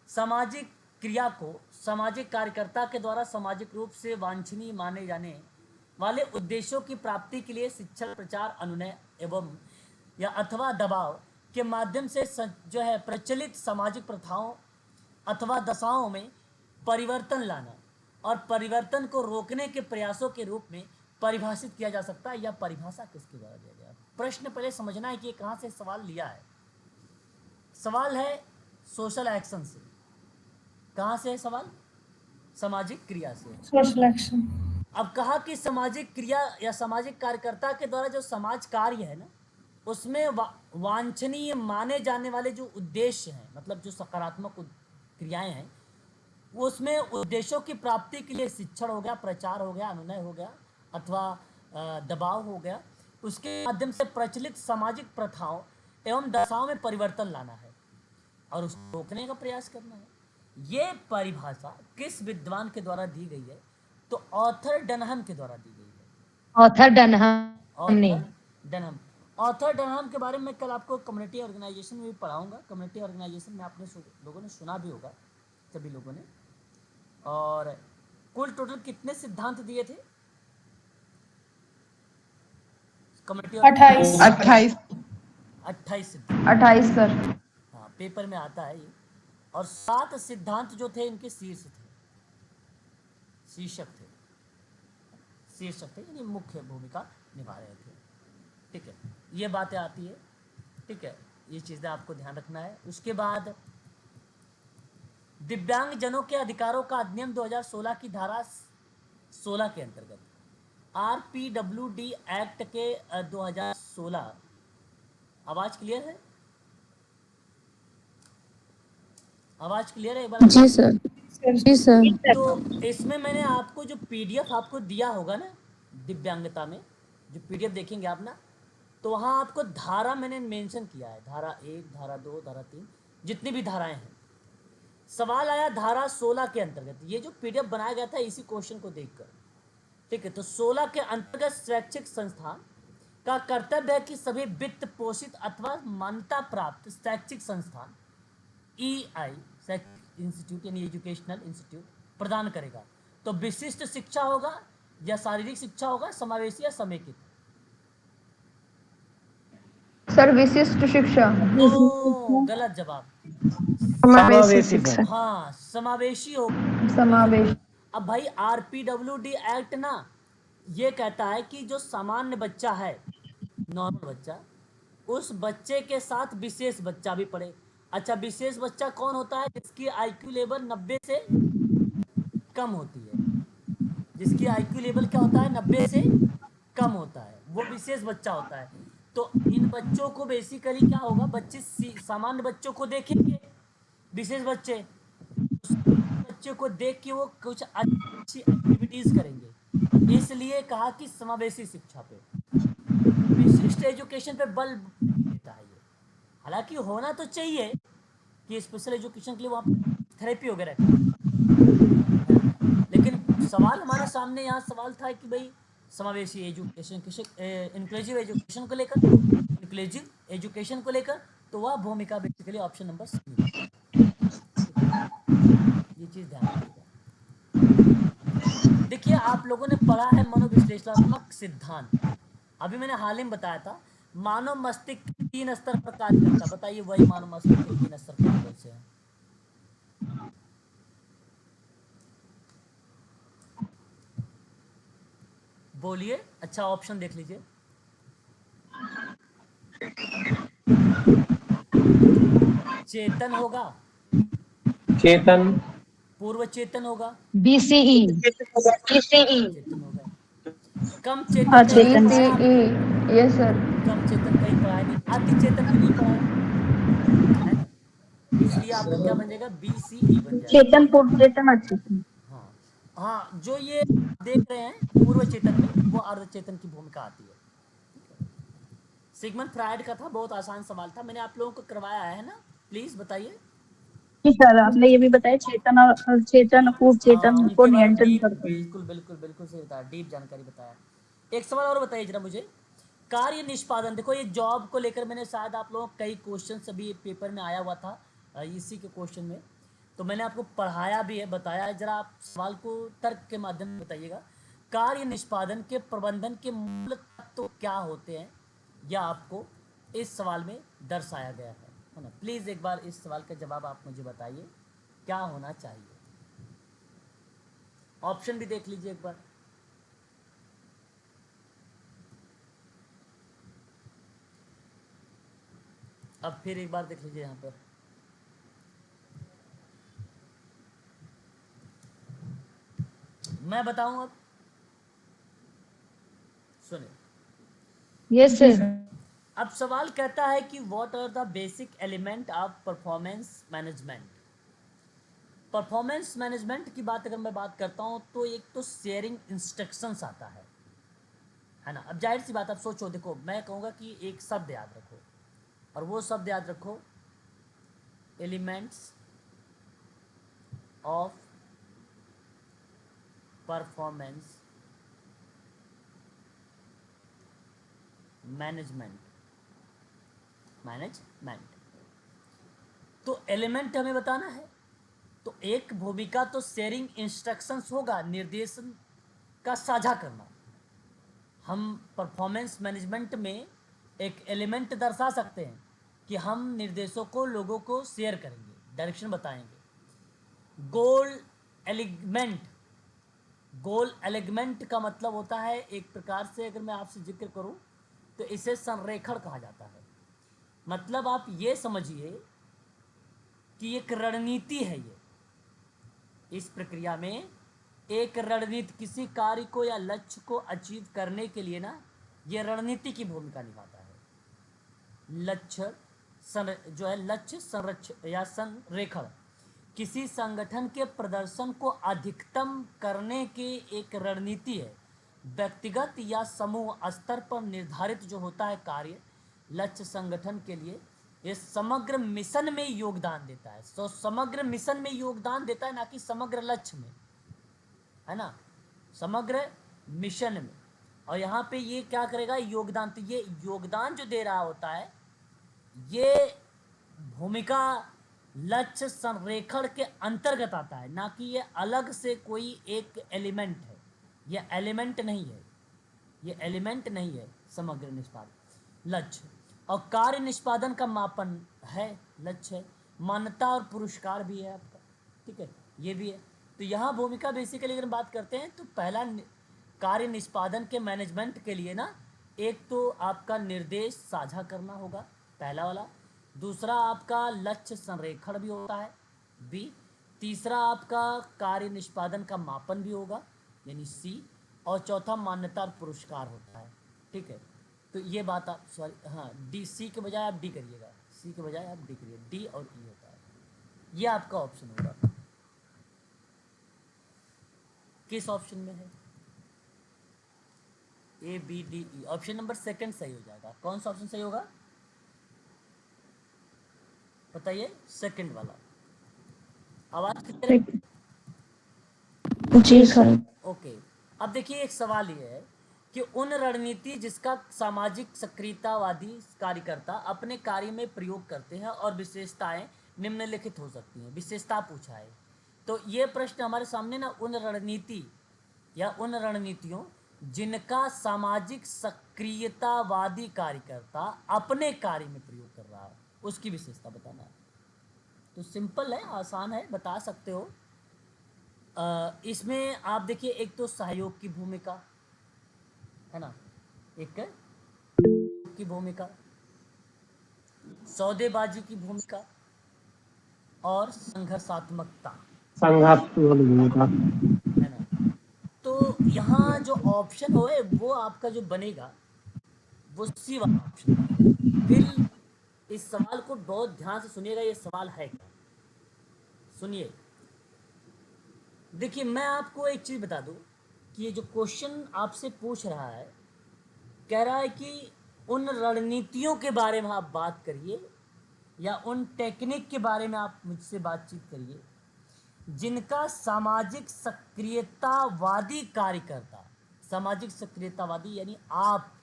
सामाजिक क्रिया को सामाजिक कार्यकर्ता के द्वारा सामाजिक रूप से वांछनीय माने जाने वाले उद्देश्यों की प्राप्ति के लिए शिक्षण, प्रचार, अनुनय एवं या अथवा दबाव के माध्यम से जो है प्रचलित सामाजिक प्रथाओं अथवा दशाओं में परिवर्तन लाना और परिवर्तन को रोकने के प्रयासों के रूप में परिभाषित किया जा सकता है। यह परिभाषा किसके द्वारा दिया गया? प्रश्न पहले समझना है कि ये कहाँ से सवाल लिया है। सवाल है सोशल एक्शन से। कहाँ से है सवाल? सामाजिक क्रिया से, सोशल एक्शन। अब कहा कि सामाजिक क्रिया या सामाजिक कार्यकर्ता के द्वारा जो समाज कार्य है ना, उसमें वांछनीय माने जाने वाले जो उद्देश्य हैं, मतलब जो सकारात्मक क्रियाएं हैं, वो उसमें उद्देश्यों की प्राप्ति के लिए शिक्षण हो गया, प्रचार हो गया, अनुनय हो गया अथवा दबाव हो गया, उसके माध्यम से प्रचलित सामाजिक प्रथाओं एवं दशाओं में परिवर्तन लाना है और उसको रोकने का प्रयास करना है। ये परिभाषा किस विद्वान के द्वारा दी गई है? तो ऑथर डनहम के द्वारा दी गई है। ऑथर डनहम ने। ऑथर डनहम के बारे में कल आपको कम्युनिटी ऑर्गेनाइजेशन में भी पढ़ाऊंगा। कम्युनिटी ऑर्गेनाइजेशन में आपने लोगों ने सुना भी होगा, सभी लोगों ने। और कुल टोटल कितने सिद्धांत दिए थे कम्युनिटी? 28 सिद्धांत। 28 सर। हाँ, पेपर में आता है ये। और 7 सिद्धांत जो थे इनके शीर्षक थे, यानी मुख्य भूमिका निभा रहे थे। ठीक है, ये बातें आती है। ठीक है, ये चीज़ें आपको ध्यान रखना है। उसके बाद दिव्यांग जनों के अधिकारों का अधिनियम 2016 की धारा 16 के अंतर्गत RPWD एक्ट के 2016। आवाज क्लियर है? आवाज क्लियर है? एक बार जी सर, जी सर। तो इसमें मैंने आपको जो PDF आपको दिया होगा ना, दिव्यांगता में जो PDF देखेंगे आप ना, तो वहाँ आपको धारा मैंने मेंशन किया है, धारा 1, धारा 2, धारा 3, जितनी भी धाराएं हैं। सवाल आया धारा 16 के अंतर्गत। ये जो PDF बनाया गया था इसी क्वेश्चन को देखकर। ठीक है, तो 16 के अंतर्गत शैक्षिक संस्थान का कर्तव्य है कि सभी वित्त पोषित अथवा मान्यता प्राप्त शैक्षिक संस्थान EI इंस्टीट्यूट यानी एजुकेशनल इंस्टीट्यूट प्रदान करेगा। तो विशिष्ट शिक्षा होगा या शारीरिक शिक्षा होगा, समावेशी या समेकित? सर विशिष्ट शिक्षा। गलत जवाब। समावेशी शिक्षा। हाँ, समावेशी होगा। समावेश। अब भाई RPWD एक्ट ना ये कहता है कि जो सामान्य बच्चा है नॉर्मल बच्चा, उस बच्चे के साथ विशेष बच्चा भी पढ़े। अच्छा, विशेष बच्चा कौन होता है? जिसकी आईक्यू लेवल 90 से कम होती है। जिसकी आईक्यू लेवल क्या होता है? 90 से कम होता है, वो विशेष बच्चा होता है। तो इन बच्चों को बेसिकली क्या होगा, बच्चे सामान्य बच्चों को देखेंगे, विशेष बच्चे बच्चों को देख के वो कुछ अच्छी एक्टिविटीज करेंगे। इसलिए कहा कि समावेशी शिक्षा पे, विशिष्ट एजुकेशन पे बल देता है ये। हालांकि होना तो चाहिए कि स्पेशल एजुकेशन के लिए वहाँ थेरेपी वगैरह का, लेकिन सवाल हमारे सामने यहाँ सवाल था कि भाई समावेशी एजुकेशन, इंक्लूसिव एजुकेशन को लेकर, इंक्लूसिव एजुकेशन को लेकर, तो वह भूमिका बेसिकली ऑप्शन नंबर सी में। ये चीज़ ध्यान रखिएगा। देखिए, आप लोगों ने पढ़ा है मनोविश्लेषणात्मक सिद्धांत। अभी मैंने हाल ही में बताया था मानव मस्तिष्क 3 स्तर पर कार्य करता। बताइए वही मानव मस्तिष्क के 3 स्तर कौन कौन से हैं? बोलिए। अच्छा, ऑप्शन देख लीजिए। चेतन होगा, चेतन, पूर्व चेतन होगा, BCE चेतन होगा, कम चेतन कहीं नहीं बी अचेतन। सी पढ़ाया ई, आपने? Yes sir. कम चेतन कहीं पढ़ाया नहीं, अति चेतन भी नहीं पढ़ाया है ना। इसलिए आपका क्या बन जाएगा? BCE बन जाएगा। चेतन पूर्ण चेतन अचेतन। हाँ हाँ, जो ये देख रहे हैं पूर्व चेतन में, वो अर्ध चेतन की भूमिका आती है। सिगमंड फ्रायड का था, बहुत आसान सवाल था, मैंने आप लोगों को करवाया है ना। प्लीज बताइए। जी सर, आपने ये भी बताया चेतन और चेतन पूर्ण हाँ, चेतन को उनके बारे में नियंत्रण डीप, करते हैं। बिल्कुल बिल्कुल बिल्कुल सही बताया, डीप जानकारी बताया। एक सवाल और बताइए जरा मुझे, कार्य निष्पादन। देखो, ये जॉब को लेकर मैंने शायद आप लोगों को कई क्वेश्चन अभी पेपर में आया हुआ था, इसी के क्वेश्चन में, तो मैंने आपको पढ़ाया भी है, बताया है। जरा आप सवाल को तर्क के माध्यम से बताइएगा। कार्य निष्पादन के प्रबंधन के मूल तत्व क्या होते हैं, यह आपको इस सवाल में दर्शाया गया है ना। प्लीज़ एक बार इस सवाल का जवाब आप मुझे बताइए, क्या होना चाहिए। ऑप्शन भी देख लीजिए एक बार। अब फिर एक बार देख लीजिए यहाँ पर। मैं बताऊं अब, सुनिए। Yes sir. अब सवाल कहता है कि what are the basic element of performance management. Performance management की बात अगर मैं बात करता हूं तो एक तो शेयरिंग इंस्ट्रक्शंस आता है ना। अब जाहिर सी बात, आप सोचो, देखो मैं कहूँगा कि एक शब्द याद रखो, और वो शब्द याद रखो, एलिमेंट्स ऑफ परफॉर्मेंस मैनेजमेंट। तो एलिमेंट हमें बताना है, तो एक भूमिका तो शेयरिंग इंस्ट्रक्शंस होगा, निर्देशन का साझा करना। हम परफॉर्मेंस मैनेजमेंट में एक एलिमेंट दर्शा सकते हैं कि हम निर्देशों को लोगों को शेयर करेंगे, डायरेक्शन बताएंगे। गोल एलिगमेंट का मतलब होता है, एक प्रकार से अगर मैं आपसे जिक्र करूं तो इसे संरेखण कहा जाता है। मतलब आप ये समझिए कि एक रणनीति है ये। इस प्रक्रिया में एक रणनीति, किसी कार्य को या लक्ष्य को अचीव करने के लिए ना, ये रणनीति की भूमिका निभाता है। लक्ष्य संरक्षण या संरेखण किसी संगठन के प्रदर्शन को अधिकतम करने की एक रणनीति है। व्यक्तिगत या समूह स्तर पर निर्धारित जो होता है कार्य लक्ष्य संगठन के लिए, ये समग्र मिशन में योगदान देता है। तो समग्र मिशन में योगदान देता है, ना कि समग्र लक्ष्य में, है ना, समग्र मिशन में। और यहाँ पे ये क्या करेगा? योगदान। तो ये योगदान जो दे रहा होता है, ये भूमिका लक्ष्य संरेखण के अंतर्गत आता है, ना कि ये अलग से कोई एक एलिमेंट है। ये एलिमेंट नहीं है, ये एलिमेंट नहीं है। समग्र निष्पादन लक्ष्य और कार्य निष्पादन का मापन है, लक्ष्य है। मान्यता और पुरस्कार भी है आपका, ठीक है, ये भी है। तो यहाँ भूमिका बेसिकली अगर बात करते हैं तो पहला कार्य निष्पादन के मैनेजमेंट के लिए ना, एक तो आपका निर्देश साझा करना होगा, पहला वाला। दूसरा आपका लक्ष्य संरेखण भी होता है, बी। तीसरा आपका कार्य निष्पादन का मापन भी होगा, यानी सी। और चौथा मान्यता और पुरस्कार होता है, ठीक है। तो ये बात आप सॉरी हाँ डी, सी के बजाय आप डी करिएगा, सी के बजाय आप डी करिए, डी और ई होता है। ये आपका ऑप्शन होगा। किस ऑप्शन में है? A B D E, option number second सही हो जाएगा। कौन सा ऑप्शन सही होगा बताइए? सेकंड वाला। आवाज क्लियर है? जी सर। ओके। अब देखिए एक सवाल ये है कि उन रणनीति जिसका सामाजिक सक्रियतावादी कार्यकर्ता अपने कार्य में प्रयोग करते हैं और विशेषताएं निम्नलिखित हो सकती हैं। विशेषता पूछा है, तो ये प्रश्न हमारे सामने ना उन रणनीति या उन रणनीतियों जिनका सामाजिक सक्रियतावादी कार्यकर्ता अपने कार्य में प्रयोग कर रहा है, उसकी विशेषता बताना है। तो सिंपल है, आसान है, बता सकते हो। इसमें आप देखिए, एक तो सहयोग की भूमिका है ना, एक की भूमिका, सौदेबाजी की भूमिका और संघर्षात्मकता संघात्मक भूमिका। है ना। तो यहाँ जो ऑप्शन हो वो आपका जो बनेगा वो सी वाला ऑप्शन बनेगा। फिर इस सवाल को बहुत ध्यान से सुनिएगा, ये सवाल है क्या, सुनिए। देखिए मैं आपको एक चीज़ बता दूं कि ये जो क्वेश्चन आपसे पूछ रहा है, कह रहा है कि उन रणनीतियों के बारे में आप बात करिए या उन टेक्निक के बारे में आप मुझसे बातचीत करिए जिनका सामाजिक सक्रियतावादी कार्यकर्ता, सामाजिक सक्रियतावादी यानी आप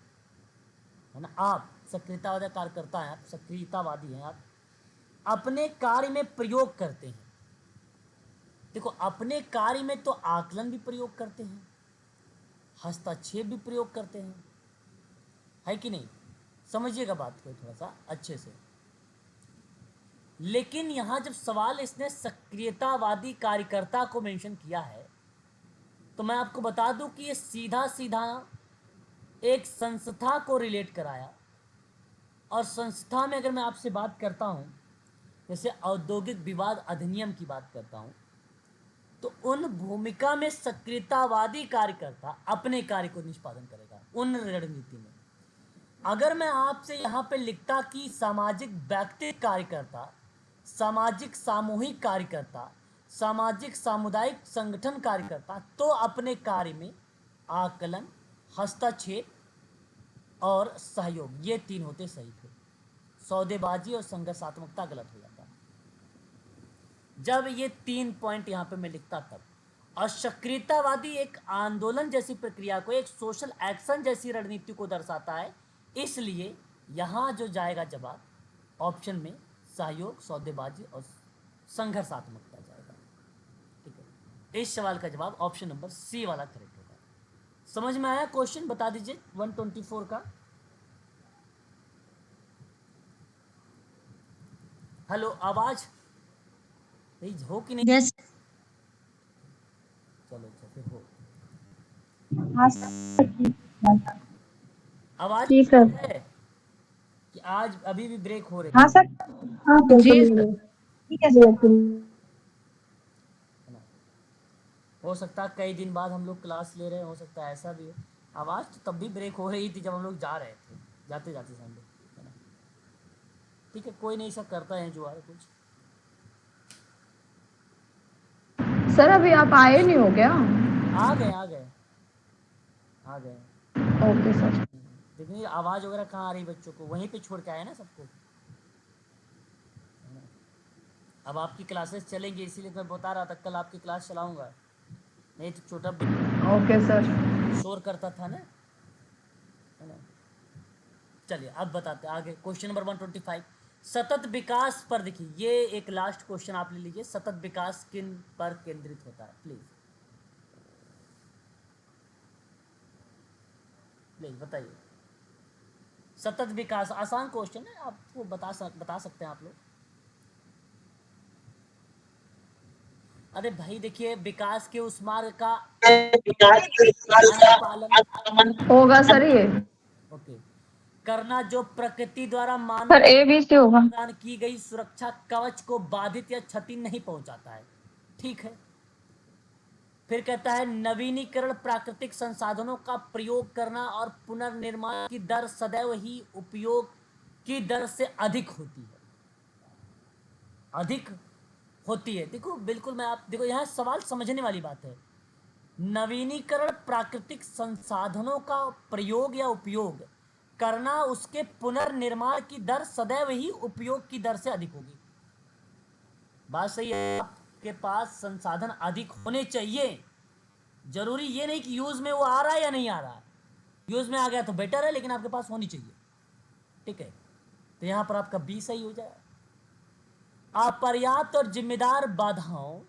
है ना, आप सक्रियतावादी कार्यकर्ता हैं, आप सक्रियतावादी हैं, आप अपने कार्य में प्रयोग करते हैं। देखो अपने कार्य में तो आकलन भी प्रयोग करते हैं, हस्तक्षेप भी प्रयोग करते हैं, है कि नहीं? समझिएगा बात को थोड़ा सा अच्छे से। लेकिन यहाँ जब सवाल इसने सक्रियतावादी कार्यकर्ता को मेंशन किया है, तो मैं आपको बता दूं कि ये सीधा सीधा एक संस्था को रिलेट कराया। और संस्था में अगर मैं आपसे बात करता हूँ, जैसे औद्योगिक विवाद अधिनियम की बात करता हूँ, तो उन भूमिका में सक्रियतावादी कार्यकर्ता अपने कार्य को निष्पादन करेगा उन रणनीति में। अगर मैं आपसे यहाँ पे लिखता कि सामाजिक व्यक्तिगत कार्यकर्ता, सामाजिक सामूहिक कार्यकर्ता, सामाजिक सामुदायिक संगठन कार्यकर्ता, तो अपने कार्य में आकलन, हस्तक्षेप और सहयोग, ये तीन होते सही थे। सौदेबाजी और संघर्षात्मकता गलत हो जाता जब ये 3 पॉइंट यहाँ पे मैं लिखता तब। और सक्रियतावादी एक आंदोलन जैसी प्रक्रिया को, एक सोशल एक्शन जैसी रणनीति को दर्शाता है, इसलिए यहाँ जो जाएगा जवाब ऑप्शन में सहयोग, सौदेबाजी और संघर्षात्मकता जाएगा। ठीक है, इस सवाल का जवाब ऑप्शन नंबर सी वाला करेक्ट होगा। समझ में आया क्वेश्चन? बता दीजिए 124 का। हेलो, आवाज हो कि नहीं? यस चलो अच्छा फिर हो। हाँ सर। आवाज जी सर। है कि आज अभी भी ब्रेक हो रही हाँ सर। हाँ जी बिल्कुल। सर। ठीक है सर। है ना? हो सकता है कई दिन बाद हम लोग क्लास ले रहे हैं, हो सकता है ऐसा भी हो। आवाज़ तो तब भी ब्रेक हो रही थी जब हम लोग जा रहे थे, जाते जाते हम लोग, है ना। ठीक है, कोई नहीं, सब करता है जो आ रहा कुछ। सर अभी आप आए नहीं हो क्या? आ गए आ गए आ गए। Okay sir. देखिए आवाज़ वगैरह कहाँ आ रही बच्चों को, वहीं पे छोड़ के आए ना सबको। है ना? अब आपकी क्लासेस चलेंगी, इसीलिए मैं बता रहा था कल आपकी क्लास चलाऊंगा, नहीं तो छोटा ओके सर। शोर करता था ना, है ना। चलिए अब बताते हैं आगे। क्वेश्चन नंबर 125, सतत विकास पर देखिए, ये एक लास्ट क्वेश्चन आप ले लीजिए। सतत विकास किन पर केंद्रित होता है? प्लीज प्लीज बताइए। सतत विकास आसान क्वेश्चन है, आपको बता सकते हैं आप लोग। अरे भाई देखिए, विकास के उस मार्ग का पालन होगा सर ये? ओके। करना जो प्रकृति द्वारा सर ए बी सी होगा। प्रदान की गई सुरक्षा कवच को बाधित या क्षति नहीं पहुंचाता है। ठीक है। फिर कहता है नवीनीकरण प्राकृतिक संसाधनों का प्रयोग करना और पुनर्निर्माण की दर सदैव ही उपयोग की दर से अधिक होती है। अधिक होती है। देखो बिल्कुल मैं आप देखो यहाँ सवाल समझने वाली बात है। नवीनीकरण प्राकृतिक संसाधनों का प्रयोग या उपयोग करना उसके पुनर्निर्माण की दर सदैव ही उपयोग की दर से अधिक होगी। बात सही है। आपके पास संसाधन अधिक होने चाहिए, जरूरी ये नहीं कि यूज में वो आ रहा है या नहीं आ रहा है। यूज में आ गया तो बेटर है, लेकिन आपके पास होनी चाहिए। ठीक है, तो यहां पर आपका बी सही हो जाए। अपर्याप्त और जिम्मेदार बाधाओं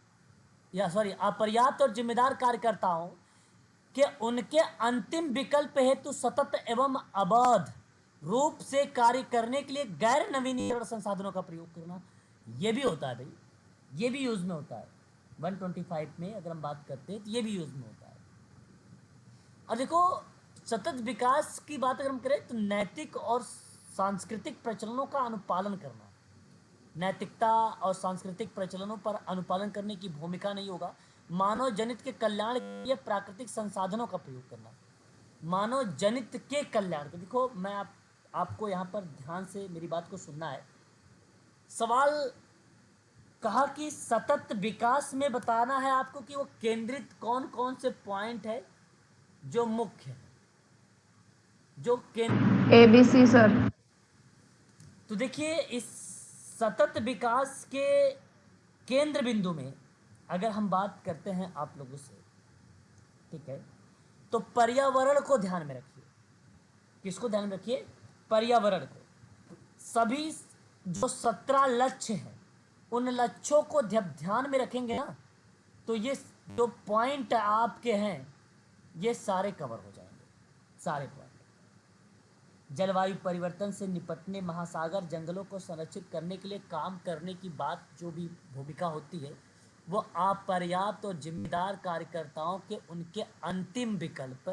अपर्याप्त और जिम्मेदार कार्यकर्ताओं के उनके अंतिम विकल्प हेतु सतत एवं अबाध रूप से कार्य करने के लिए गैर नवीनीकरण संसाधनों का प्रयोग करना, यह भी होता है भाई, ये भी यूज में होता है। 125 में अगर हम बात करते हैं तो ये भी यूज में होता है। और देखो सतत विकास की बात अगर हम करें तो नैतिक और सांस्कृतिक प्रचलनों का अनुपालन करना, नैतिकता और सांस्कृतिक प्रचलनों पर अनुपालन करने की भूमिका नहीं होगा। मानव जनित के कल्याण के लिए प्राकृतिक संसाधनों का प्रयोग करना, मानव जनित के कल्याण के। देखो मैं आपको यहाँ पर ध्यान से मेरी बात को सुनना है। सवाल कहा कि सतत विकास में बताना है आपको कि वो केंद्रित कौन कौन से पॉइंट है जो मुख्य है, जो ए बी सी सर। तो देखिए इस सतत विकास के केंद्र बिंदु में अगर हम बात करते हैं आप लोगों से, ठीक है, तो पर्यावरण को ध्यान में रखिए। किसको ध्यान में रखिए? पर्यावरण को। सभी जो 17 लक्ष्य हैं उन लक्ष्यों को जब ध्यान में रखेंगे ना तो ये जो पॉइंट आपके हैं ये सारे कवर हो जाएंगे, सारे पॉइंट। जलवायु परिवर्तन से निपटने, महासागर जंगलों को संरक्षित करने के लिए काम करने की बात जो भी भूमिका होती है वो अपर्याप्त और जिम्मेदार कार्यकर्ताओं के उनके अंतिम विकल्प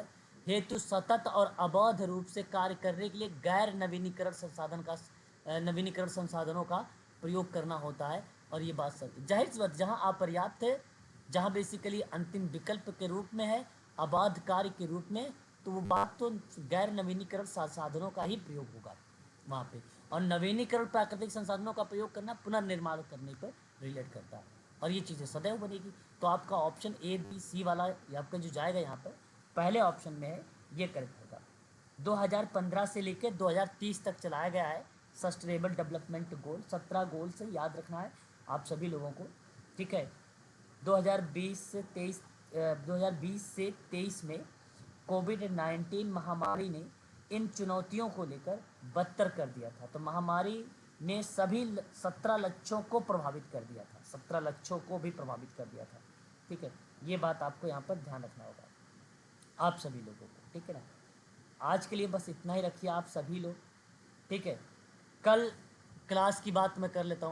हेतु सतत और अबाध रूप से कार्य करने के लिए गैर नवीनीकरण संसाधनों का प्रयोग करना होता है। और ये बात सही, जाहिर सी बात, जहाँ अपर्याप्त है, जहाँ बेसिकली अंतिम विकल्प के रूप में है, अबाध कार्य के रूप में, तो वो बात तो गैर नवीनीकरण संसाधनों का ही प्रयोग होगा वहाँ पे। और नवीनीकरण प्राकृतिक संसाधनों का प्रयोग करना पुनर्निर्माण करने पर रिलेट करता है और ये चीज़ें सदैव बनेगी। तो आपका ऑप्शन ए बी सी वाला आपका जो जाएगा यहाँ पर पहले ऑप्शन में है, ये करेक्ट होगा। 2015 से लेकर 2030 तक चलाया गया है सस्टेनेबल डेवलपमेंट गोल। 17 गोल से याद रखना है आप सभी लोगों को, ठीक है। 2020 से 23 में कोविड-19 महामारी ने इन चुनौतियों को लेकर बदतर कर दिया था। तो महामारी ने सभी 17 लक्ष्यों को प्रभावित कर दिया था, 17 लक्ष्यों को भी प्रभावित कर दिया था, ठीक है। ये बात आपको यहाँ पर ध्यान रखना होगा आप सभी लोगों को, ठीक है ना। आज के लिए बस इतना ही रखिए आप सभी लोग, ठीक है। कल क्लास की बात मैं कर लेता हूँ।